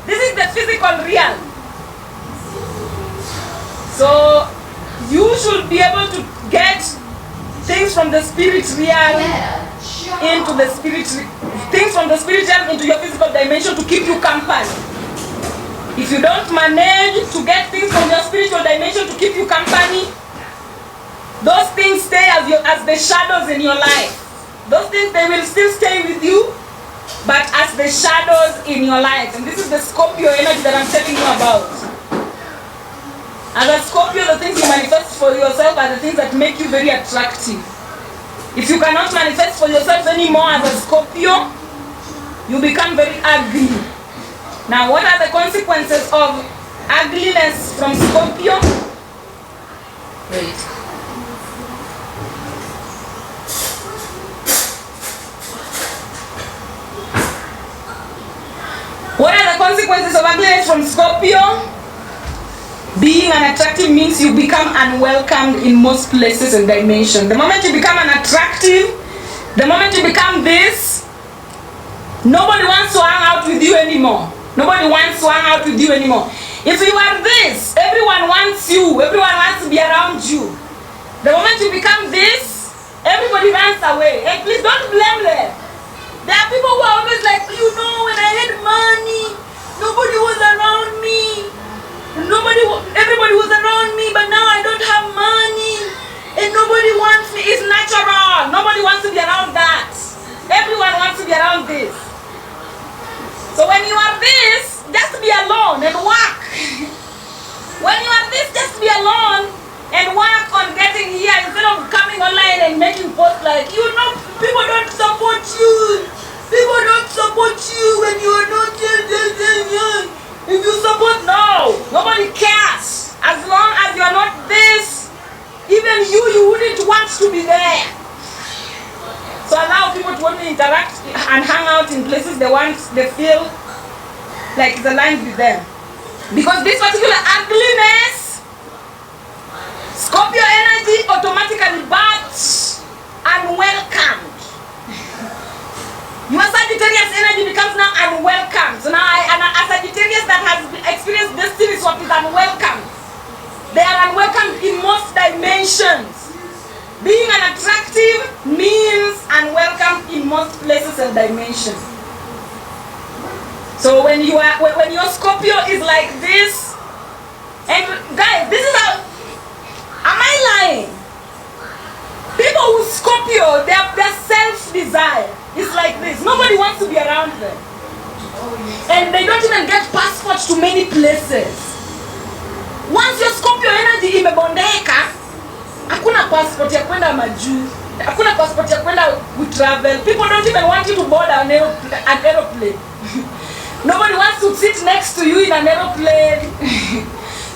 This is the physical realm. So you should be able to get things from the spirit realm into the spirit, things from the spirit realm into your physical dimension to keep you company. If you don't manage to get things from your spiritual dimension to keep you company, those things stay as the shadows in your life. Those things, they will still stay with you, but as the shadows in your life. And this is the Scorpio energy that I'm telling you about. As a Scorpio, the things you manifest for yourself are the things that make you very attractive. If you cannot manifest for yourself anymore as a Scorpio, you become very ugly. Now, what are the consequences of ugliness from Scorpio? Wait. What are the consequences of ugliness from Scorpio? Being unattractive means you become unwelcomed in most places and dimensions. The moment you become unattractive, the moment you become this, nobody wants to hang out with you anymore. Nobody wants to hang out with you anymore. If you are this, everyone wants you. Everyone wants to be around you. The moment you become this, everybody runs away. And please don't blame them. There are people who are always like, when I had money, nobody was around me. Everybody was around me, but now I don't have money. And nobody wants me. It's natural. Nobody wants to be around that. Everyone wants to be around this. So when you are this, just be alone and work. When you are this, just be alone and work on getting here instead of coming online and making posts like, people don't support you. People don't support you when you are not young. If you support, no. Nobody cares. As long as you are not this, even you wouldn't want to be there. So allow people to only interact and hang out in places they feel like it's aligned with them. Because this particular ugliness, Scorpio energy automatically but unwelcomed. Your Sagittarius energy becomes now unwelcome. So now a Sagittarius that has experienced destiny swap is unwelcome. They are unwelcome in most dimensions. Being unattractive means unwelcome in most places and dimensions. So when your Scorpio is like this, and guys, this is how, am I lying? People who Scorpio, their self-desire is like this. Nobody wants to be around them. And they don't even get passports to many places. Once your Scorpio energy imebondeka, hakuna passport ya kwenda majuu. Hakuna passport ya kwenda travel. People don't even want you to board an aeroplane. Nobody wants to sit next to you in an aeroplane.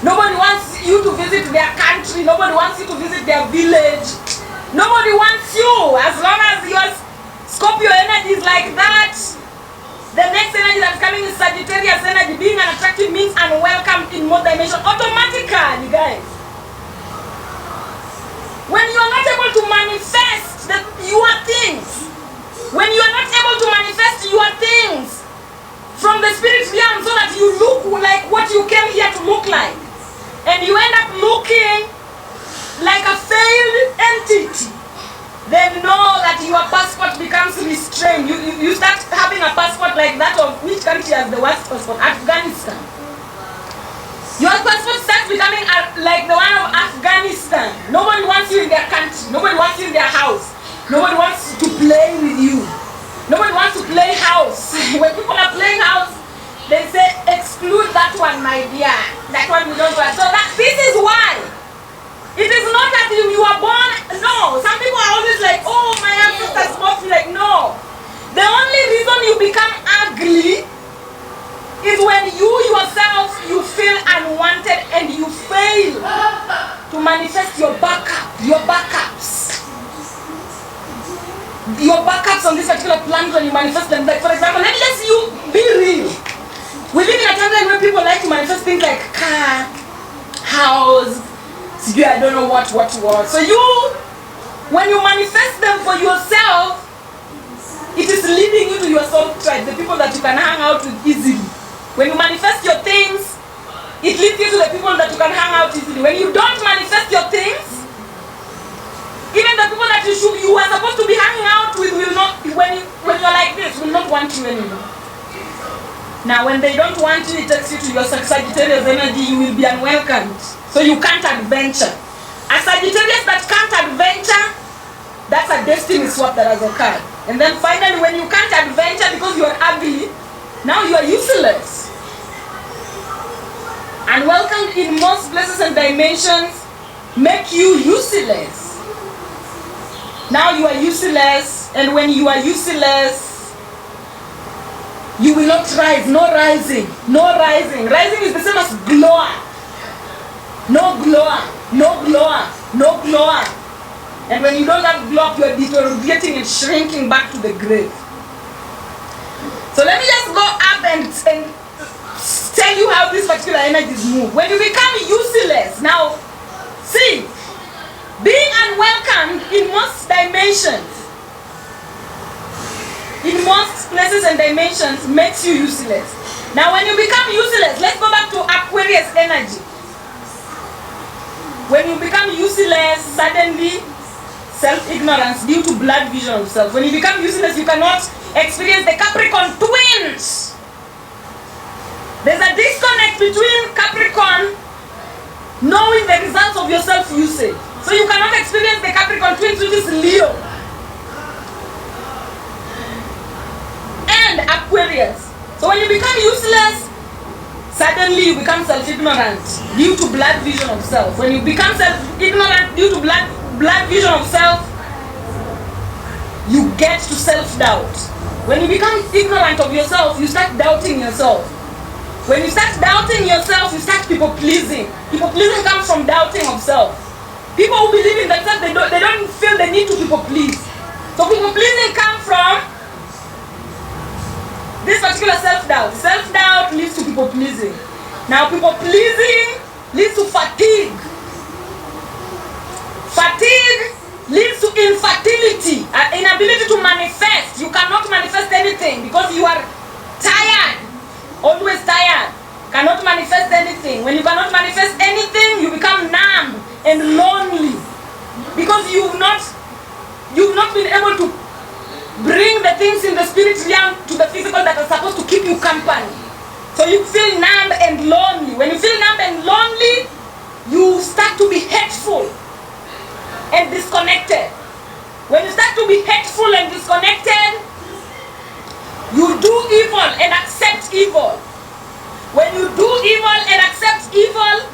Nobody wants you to visit their country. Nobody wants you to visit their village. Nobody wants you. As long as your Scorpio energy is like that, the next energy that's coming is Sagittarius energy. Being unattractive means unwelcome in more dimension automatically, guys. When you are not able to manifest your things, when you are not able to manifest your things from the spirit realm so that you look like what you came here to look like, and you end up looking like a failed entity, then know that your passport becomes restrained. You start having a passport like that of which country has the worst passport? Afghanistan. Your passport starts becoming like the one of Afghanistan. Nobody wants you in their country. Nobody wants you in their house. Nobody wants to play with you. Nobody wants to play house. When people are playing house, they say, exclude that one, my dear. That one we don't want. So this is why. It is not that you are born. No. Some people are always like, oh, my ancestors must be like, no. The only reason you become ugly is when you yourself, you feel unwanted and you fail to manifest your backups. Your backups on this particular planet when you manifest them. Like, for example, let's you be real. We live in a time where people like to manifest things like car, house, I don't know what. So when you manifest them for yourself, it is leading you to your soul tribe, the people that you can hang out with easily. When you manifest your things, it leads you to the people that you can hang out easily. When you don't manifest your things, even the people that you are supposed to be hanging out with will not, when you're like this, will not want you anymore. Now, when they don't want you, it takes you to your Sagittarius energy, you will be unwelcomed. So you can't adventure. A Sagittarius that can't adventure, that's a destiny swap that has occurred. And then finally, when you can't adventure because you are ugly, now you are useless. Unwelcomed in most places and dimensions make you useless. Now you are useless, and when you are useless, you will not rise. No rising. No rising. Rising is the same as glower. No glower. No glower. No glower. And when you don't have glow, you are deteriorating and shrinking back to the grave. So let me just go up and tell you how these particular energies move. When you become useless, now, see, being unwelcomed in most dimensions, in most places and dimensions, makes you useless. Now, when you become useless, let's go back to Aquarius energy. When you become useless, suddenly, self-ignorance due to blood vision of self. When you become useless, you cannot experience the Capricorn twins. There's a disconnect between Capricorn knowing the results of your self-usage. So you cannot experience the Capricorn twins, which is Leo and Aquarius. So when you become useless, suddenly you become self-ignorant due to blood vision of self. When you become self-ignorant due to blood vision of self, you get to self-doubt. When you become ignorant of yourself, you start doubting yourself. When you start doubting yourself, you start people-pleasing. People-pleasing comes from doubting of self. People who believe in themselves, they don't feel the need to people-please. So people-pleasing comes from this particular self-doubt. Self-doubt leads to people-pleasing. Now people-pleasing leads to fatigue. Fatigue leads to infertility, inability to manifest. You cannot manifest anything because you are tired, always tired. Cannot manifest anything. When you cannot manifest anything, you become numb and lonely because you've not been able to bring the things in the spirit realm to the physical that are supposed to keep you company. So you feel numb and lonely. When you feel numb and lonely, you start to be hateful and disconnected. When you start to be hateful and disconnected, you do evil and accept evil. When you do evil and accept evil,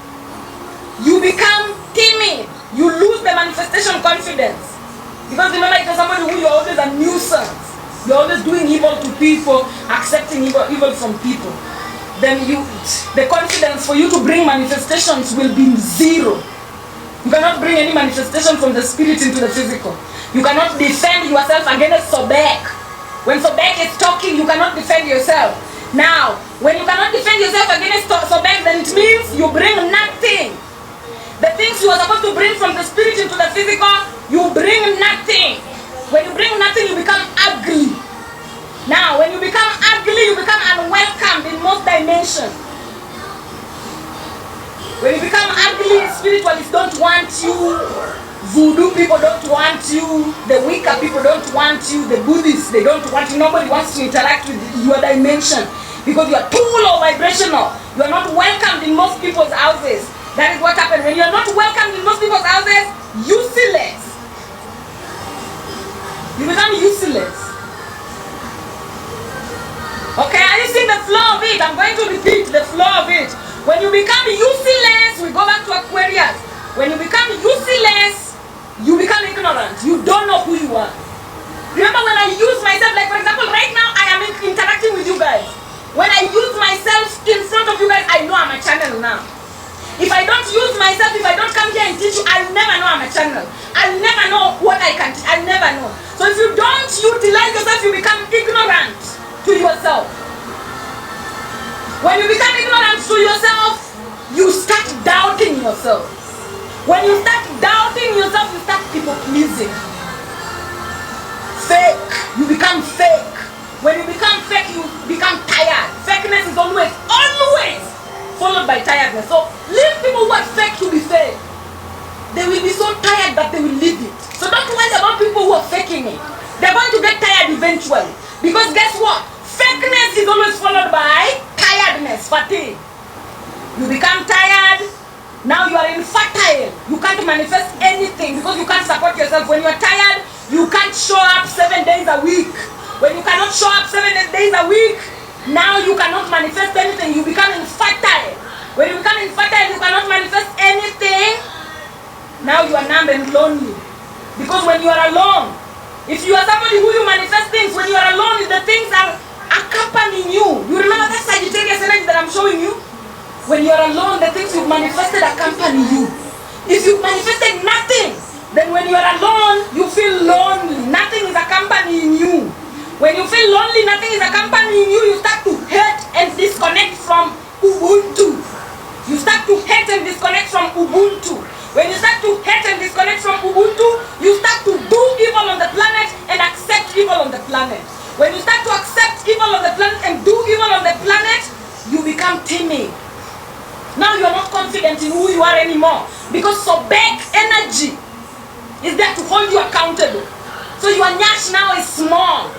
you become timid. You lose the manifestation confidence. Because remember, if you're somebody who you're always a nuisance, you're always doing evil to people, accepting evil from people. then the confidence for you to bring manifestations will be zero. You cannot bring any manifestation from the spirit into the physical. You cannot defend yourself against Sobek. When Sobek is talking, you cannot defend yourself. Now, when you cannot defend yourself against Sobek, then it means you bring nothing. The things you are supposed to bring from the spirit into the physical, you bring nothing. When you bring nothing, you become ugly. Now, when you become ugly, you become unwelcomed in most dimensions. When you become ugly, spiritualists don't want you. Voodoo people don't want you. The Wicca people don't want you. The Buddhists, they don't want you. Nobody wants to interact with your dimension because you are too low vibrational. You are not welcomed in most people's houses. That is what happens. When you are not welcomed in most people's houses, useless. You become useless. Okay, are you seeing the flow of it? I'm going to repeat the flow of it. When you become useless, we go back to Aquarius. When you become useless, you become ignorant. You don't know who you are. Remember when I use myself, like for example, right now I am interacting with you guys. When I use myself in front of you guys, I know I'm a channel now. If I don't use myself, if I don't come here and teach you, I'll never know I'm a channel. I'll never know what I can teach. I'll never know. So if you don't utilize yourself, you become ignorant to yourself. When you become ignorant to yourself, you start doubting yourself. When you start doubting yourself, you start people pleasing. Fake. You become fake. When you become fake, you become tired. Fakeness is always followed by tiredness. So leave people who are fake to be fake. They will be so tired that they will leave it. So don't worry about people who are faking it. They're going to get tired eventually. Because guess what? Fakeness is always followed by tiredness, fatigue. You become tired. Now you are infertile. You can't manifest anything because you can't support yourself. When you're tired, you can't show up 7 days a week. When you cannot show up 7 days a week, now you cannot manifest anything. You become infertile. When you become infertile, you cannot manifest anything. Now you are numb and lonely. Because when you are alone, if you are somebody who you manifest things, when you are alone, the things are accompanying you. You remember that Sagittarius energy that I'm showing you? When you are alone, the things you've manifested accompany you. If you've manifested nothing, then when you are alone, you feel lonely. Nothing is accompanying you. When you feel lonely, nothing is accompanying you, you start to hate and disconnect from Ubuntu. You start to hate and disconnect from Ubuntu. When you start to hate and disconnect from Ubuntu, you start to do evil on the planet and accept evil on the planet. When you start to accept evil on the planet and do evil on the planet, you become timid. Now you are not confident in who you are anymore. Because Sobek energy is there to hold you accountable. So your nyash now is small.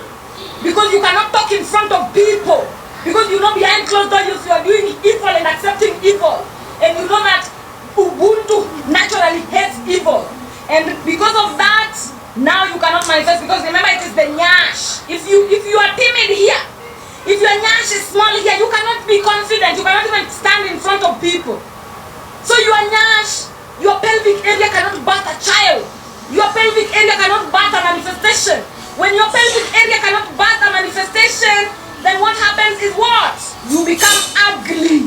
Because you cannot talk in front of people. Because you know behind closed doors you are doing evil and accepting evil. And you know that Ubuntu naturally hates evil. And because of that, now you cannot manifest. Because remember, it is the nyash. If you are timid here, if your nyash is small here, you cannot be confident. You cannot even stand in front of people. So your nyash, your pelvic area cannot birth a child. Your pelvic area cannot birth a manifestation. When your pelvic area cannot birth a manifestation, then what happens is what? You become ugly.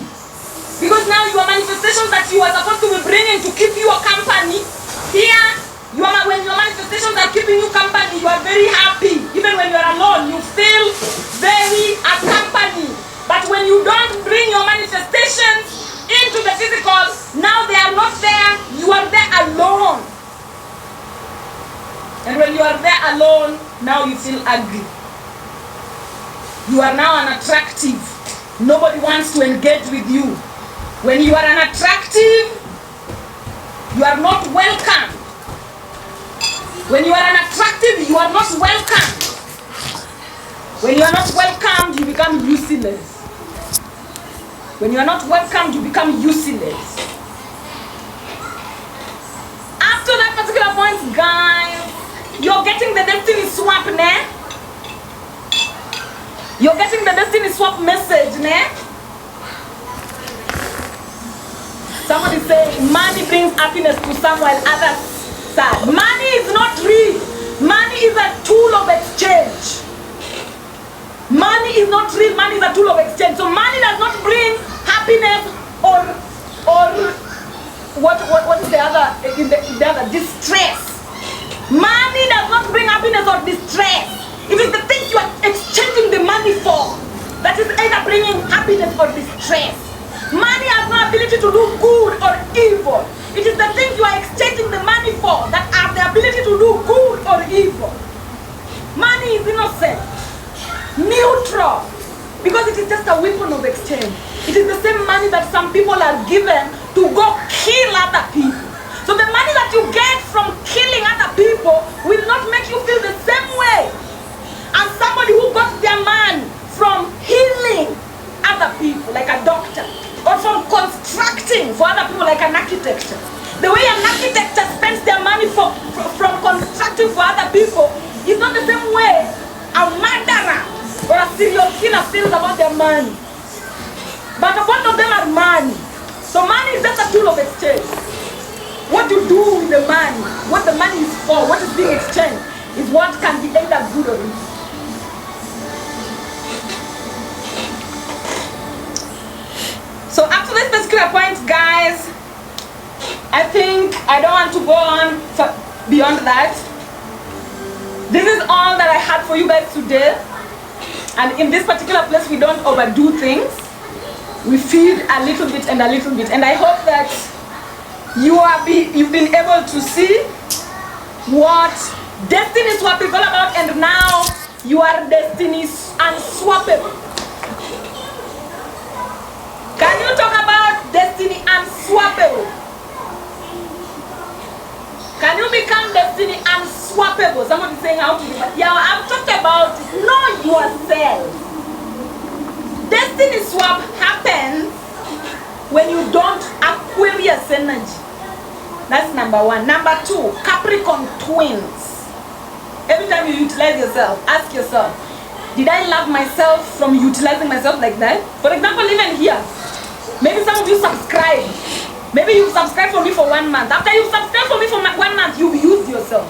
Because now your manifestations that you are supposed to be bringing to keep you a company, here, when your manifestations are keeping you company, you are very happy. Even when you are alone, you feel very accompanied. But when you don't bring your manifestations into the physical, now they are not there, you are there alone. And when you are there alone, now you feel ugly. You are now unattractive. Nobody wants to engage with you. When you are unattractive, you are not welcome. When you are unattractive, you are not welcome. When you are not welcomed, you become useless. When you are not welcomed, you become useless. Up to that particular point, guys, you're getting the destiny swap, ne? You're getting the destiny swap message, ne? Somebody say, money brings happiness to some while others sad. Money is not real. Money is a tool of exchange. Money money is not real. Money is a tool of exchange. So money does not bring happiness or what is the other distress. Money does not bring happiness or distress. It is the things you are exchanging the money for that is either bringing happiness or distress. Money has no ability to do good or evil. It is the things you are exchanging the money for that have the ability to do good or evil. Money is innocent, neutral, because it is just a weapon of exchange. It is the same money that some people are given to go kill other people. So the money that you get from killing other people will not make you feel the same way as somebody who got their money from healing other people, like a doctor, or from constructing for other people, like an architect. The way an architect spends their money from constructing for other people is not the same way a murderer or a serial killer feels about their money. But both of them are money. So money is just a tool of exchange. What you do with the money, what the money is for, what is being exchanged, is what can be either good or evil. So up to this particular point, guys, I think I don't want to go on beyond that. This is all that I had for you guys today. And in this particular place, we don't overdo things. We feed a little bit and a little bit. And I hope that you've been able to see what destiny swap is all about. And now your destiny is unswappable. Can you talk about destiny unswappable? Can you become destiny unswappable? Somebody saying how to do that. Yeah, I've talked about know yourself. Destiny swap happens when you don't Aquarius energy. That's number one. Number two, Capricorn twins. Every time you utilize yourself, ask yourself, did I love myself from utilizing myself like that? For example, even here, maybe some of you subscribe. Maybe you subscribe for me for 1 month. After you subscribe for me for 1 month, you've used yourself.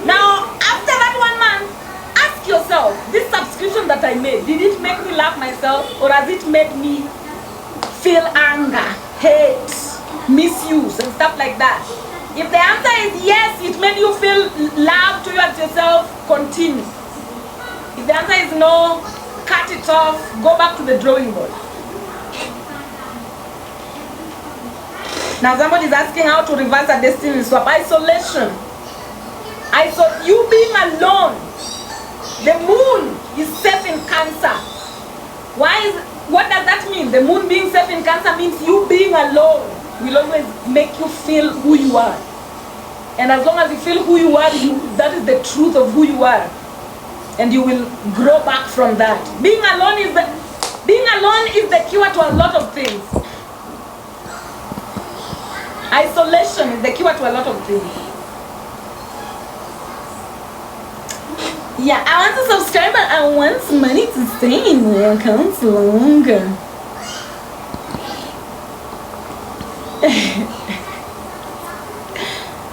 Now, after that 1 month, ask yourself, this subscription that I made, did it make me love myself, or has it made me feel anger, hate, misuse, and stuff like that? If the answer is yes, it made you feel love towards yourself, continue. If the answer is no, cut it off, go back to the drawing board. Now somebody is asking how to reverse a destiny swap. Isolation. You being alone. The moon is safe in Cancer. What does that mean? The moon being safe in Cancer means you being alone will always make you feel who you are. And as long as you feel who you are, that is the truth of who you are. And you will grow back from that. Being alone is the cure to a lot of things. Isolation is the cure to a lot of things. Yeah, I want to subscribe, but I want money to stay in my account longer.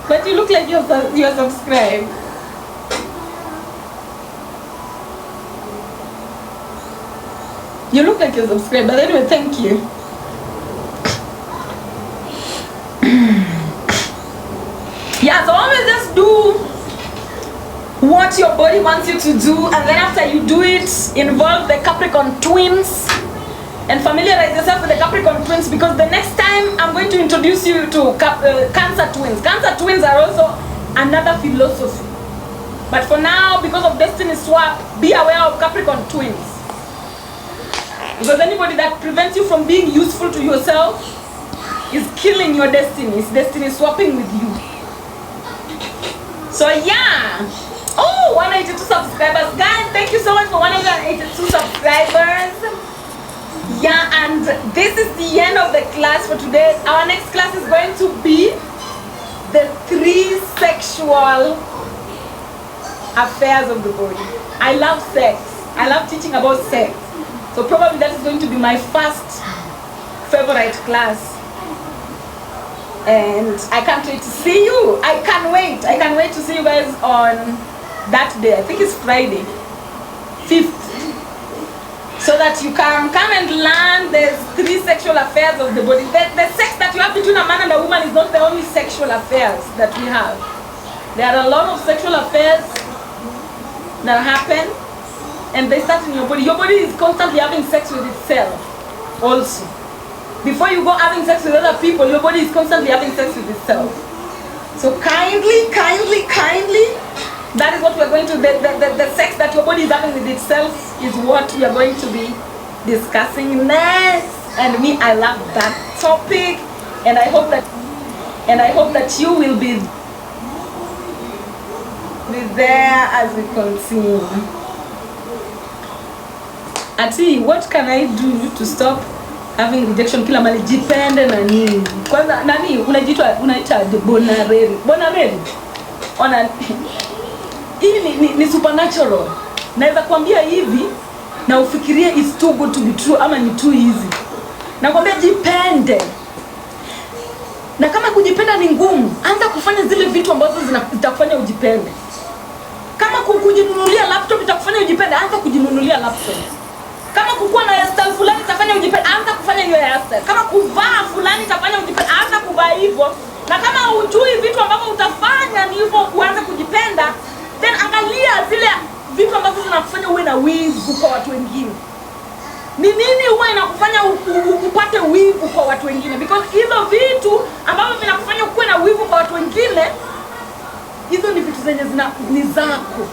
But you look like you're subscribed. You look like you're subscribed, but anyway, thank you. Yeah, so always just do what your body wants you to do, and then after you do it, involve the Capricorn twins and familiarize yourself with the Capricorn twins, because the next time I'm going to introduce you to Cancer twins. Cancer twins are also another philosophy. But for now, because of destiny swap, be aware of Capricorn twins. Because anybody that prevents you from being useful to yourself is killing your destiny. It's destiny swapping with you. So yeah. Oh, 182 subscribers. Guys, thank you so much for 182 subscribers. Yeah, and this is the end of the class for today. Our next class is going to be the 3 sexual affairs of the body. I love sex. I love teaching about sex. So probably that is going to be my first favorite class. And I can't wait to see you. I can't wait. I can't wait to see you guys on that day. I think it's Friday, 5th. so that you can come and learn there's 3 sexual affairs of the body. The sex that you have between a man and a woman is not the only sexual affairs that we have. There are a lot of sexual affairs that happen, and they start in your body. Your body is constantly having sex with itself also. Before you go having sex with other people, your body is constantly having sex with itself. So kindly, that is what we're going to, the sex that your body is having with itself is what we are going to be discussing next. And me, I love that topic, and I hope that you will be there as we continue. Ati, what can I do to stop having rejection kila mali? Jipende na nini? Kwanza nani unaita bonareli. Ona hii ni supernatural. Naweza kuambia hivi na ufikirie it's too good to be true ama ni too easy. Nakwambia jipende. Na kama kujipenda ni ngumu, anza kufanya zile vitu ambazo zitakufanya ujipende. Kama kujinunulia laptop itakufanya ujipende, anza kujinunulia laptop. Kama kukua na hairstyle fulani itafanya ujipende, anza kufanya hiyo hairstyle. Kama kuvaa fulani itafanya ujipende, anza kuvaa hivyo. Na kama hujui vitu ambavyo utafanya ni hivyo uanze kujipenda, then angalia zile vitu ambavyo zinakufanya uwe na wivu kwa watu wengine. Ni nini huwa inakufanya upate wivu kwa watu wengine? Because hizo vitu ambavyo vinakufanya ukuwe na wivu kwa watu wengine, hizo ni vitu zenye ni zako.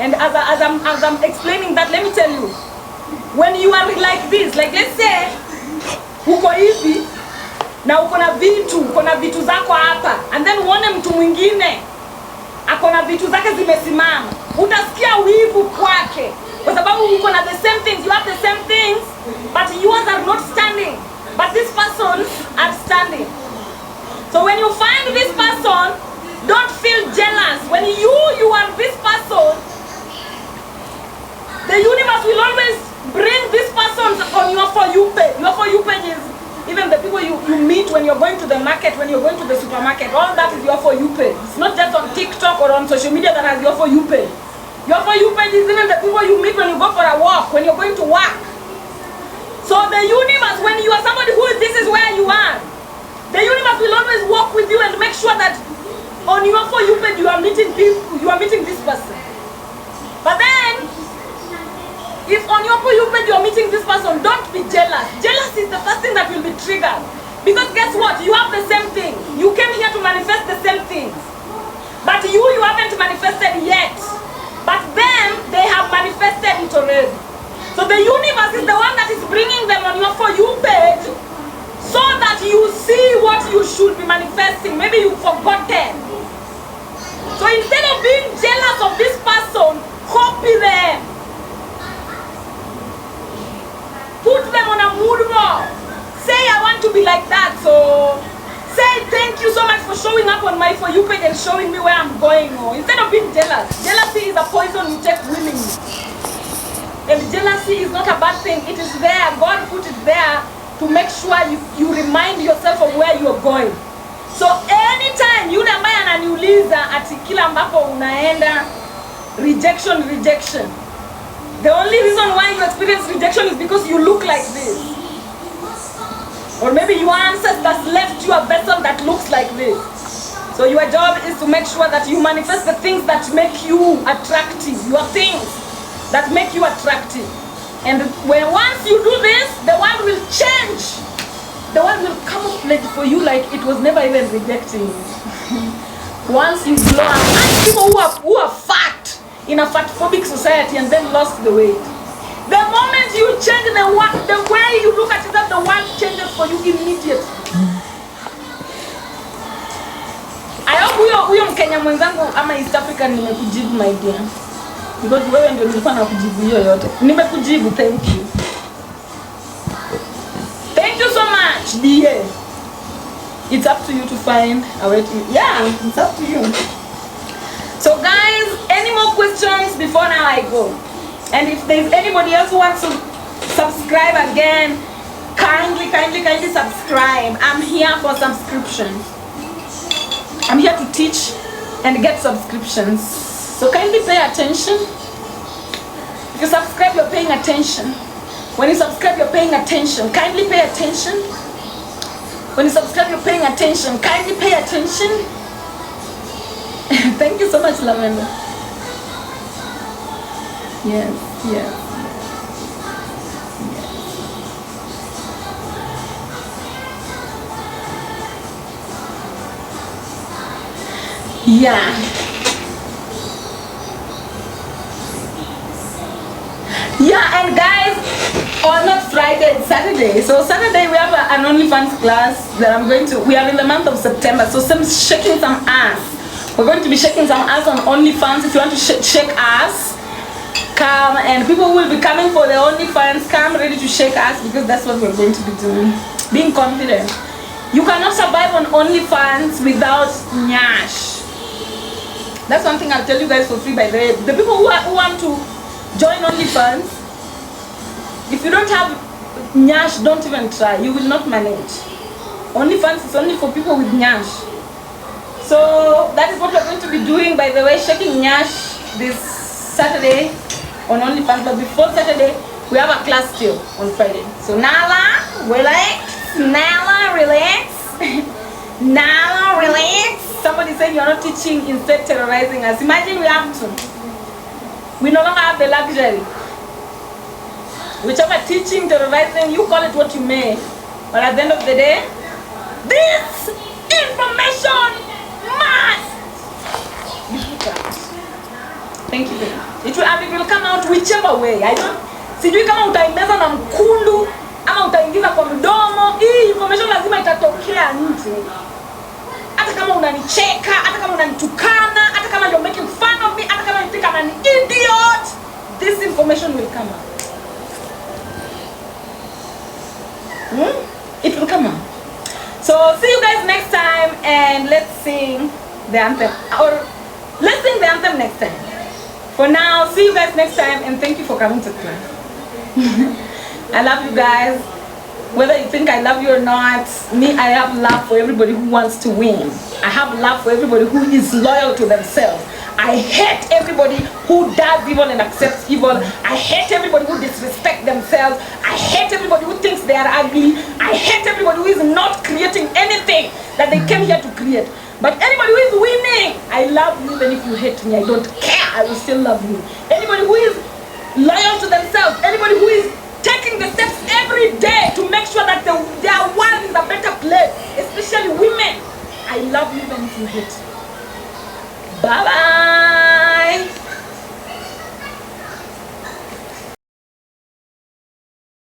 And as I'm explaining that, let me tell you, when you are like this, like let's say uko hivi na uko na vitu zako hapa, and then uone mtu mwingine ako na vitu zake zimesimama, utasikia wivu kwake kwa sababu uko na the same things, you have the same things, but yours are not standing, but this person are standing. So when you find this person, don't feel jealous. When you are this person, the universe will always bring this person on your For You page. Your For You page is even the people you meet when you're going to the market, when you're going to the supermarket. All that is your For You page. It's not just on TikTok or on social media that has your For You page. Your For You page is even the people you meet when you go for a walk, when you're going to work. So the universe, when you are somebody who this is where you are, the universe will always walk with you and make sure that on your For You page you are meeting people, you are meeting this person. But then, if on your For You page you are meeting this person, don't be jealous. Jealous is the first thing that will be triggered. Because guess what? You have the same thing. You came here to manifest the same things. But you haven't manifested yet. But them, they have manifested it already. So the universe is the one that is bringing them on your For You page so that you see what you should be manifesting. Maybe you've forgotten. So instead of being jealous of this person, copy them. Put them on a mood board. Say, I want to be like that. So say, thank you so much for showing up on my For You page and showing me where I'm going. Or instead of being jealous. Jealousy is a poison you take willingly. And jealousy is not a bad thing. It is there. God put it there to make sure you remind yourself of where you are going. So anytime yule ambaye ananiuliza ati kila ambapo unaenda rejection. The only reason why you experience rejection is because you look like this. Or maybe your ancestors left you a vessel that looks like this. So your job is to make sure that you manifest the things that make you attractive. Your things that make you attractive. And once you do this, the world will change. The world will come up like for you like it was never even rejecting you. Once you blow up, and people who are fat in a fat-phobic society and then lost the weight. The moment you change the way you look at yourself, the world changes for you immediately. I hope huyo Mkenya mwenzangu ama East African nimekujibu my dear. Because wewe ndio nilikuwa nakujibu hiyo yote. Nimekujibu, thank you. Thank you so much, dear. It's up to you to find a way to... Yeah, it's up to you. So guys, any more questions before now I go? And if there's anybody else who wants to subscribe again, kindly subscribe. I'm here for subscriptions. I'm here to teach and get subscriptions. So kindly pay attention. If you subscribe, you're paying attention. When you subscribe, you're paying attention. Kindly pay attention. When you subscribe, you're paying attention. Kindly pay attention. Thank you so much, Lavender. Yes, yes. Yeah. Yeah, and guys, not Friday, it's Saturday. So Saturday we have an OnlyFans class that I'm going to. We are in the month of September, so shaking some ass. We're going to be shaking some ass on OnlyFans. If you want to shake ass, come, and people will be coming for the OnlyFans. Come ready to shake ass, because that's what we're going to be doing. Being confident. You cannot survive on OnlyFans without nyash. That's one thing I'll tell you guys for free, by the way. The people who want to join OnlyFans, if you don't have nyash, don't even try. You will not manage. OnlyFans is only for people with nyash. So that is what we're going to be doing, by the way, shaking nyash this Saturday on OnlyFans. But before Saturday, we have a class still on Friday. So Nala, relax. Nala, relax. Nala, relax. Somebody saying you're not teaching, instead terrorizing us. Imagine we have to. We no longer have the luxury. Whichever teaching, terrorizing, you call it what you may. But at the end of the day, this information must be put out. Thank you. It will come out whichever way. I don't. Sijui kama utaimeza na mkundu ama utaingiza kwa mdomo. Hii information lazima itatokea nje. Hata kama unanicheka, hata kama unanitukana, hata kama you're making fun of me, hata kama you think I'm an idiot, this information will come out. It will come out. So see you guys next time, and let's sing the anthem. Or let's sing the anthem next time. For now, see you guys next time, and thank you for coming to class. I love you guys. Whether you think I love you or not, I have love for everybody who wants to win. I have love for everybody who is loyal to themselves. I hate everybody who does evil and accepts evil. I hate everybody who disrespects themselves. I hate everybody who thinks they are ugly. I hate everybody who is not creating anything that they came here to create. But anybody who is winning, I love you. Even if you hate me, I don't care. I will still love you. Anybody who is loyal to themselves, anybody who is taking the steps every day to make sure that their world is a better place, especially women, I love you even if you hate. Bye bye.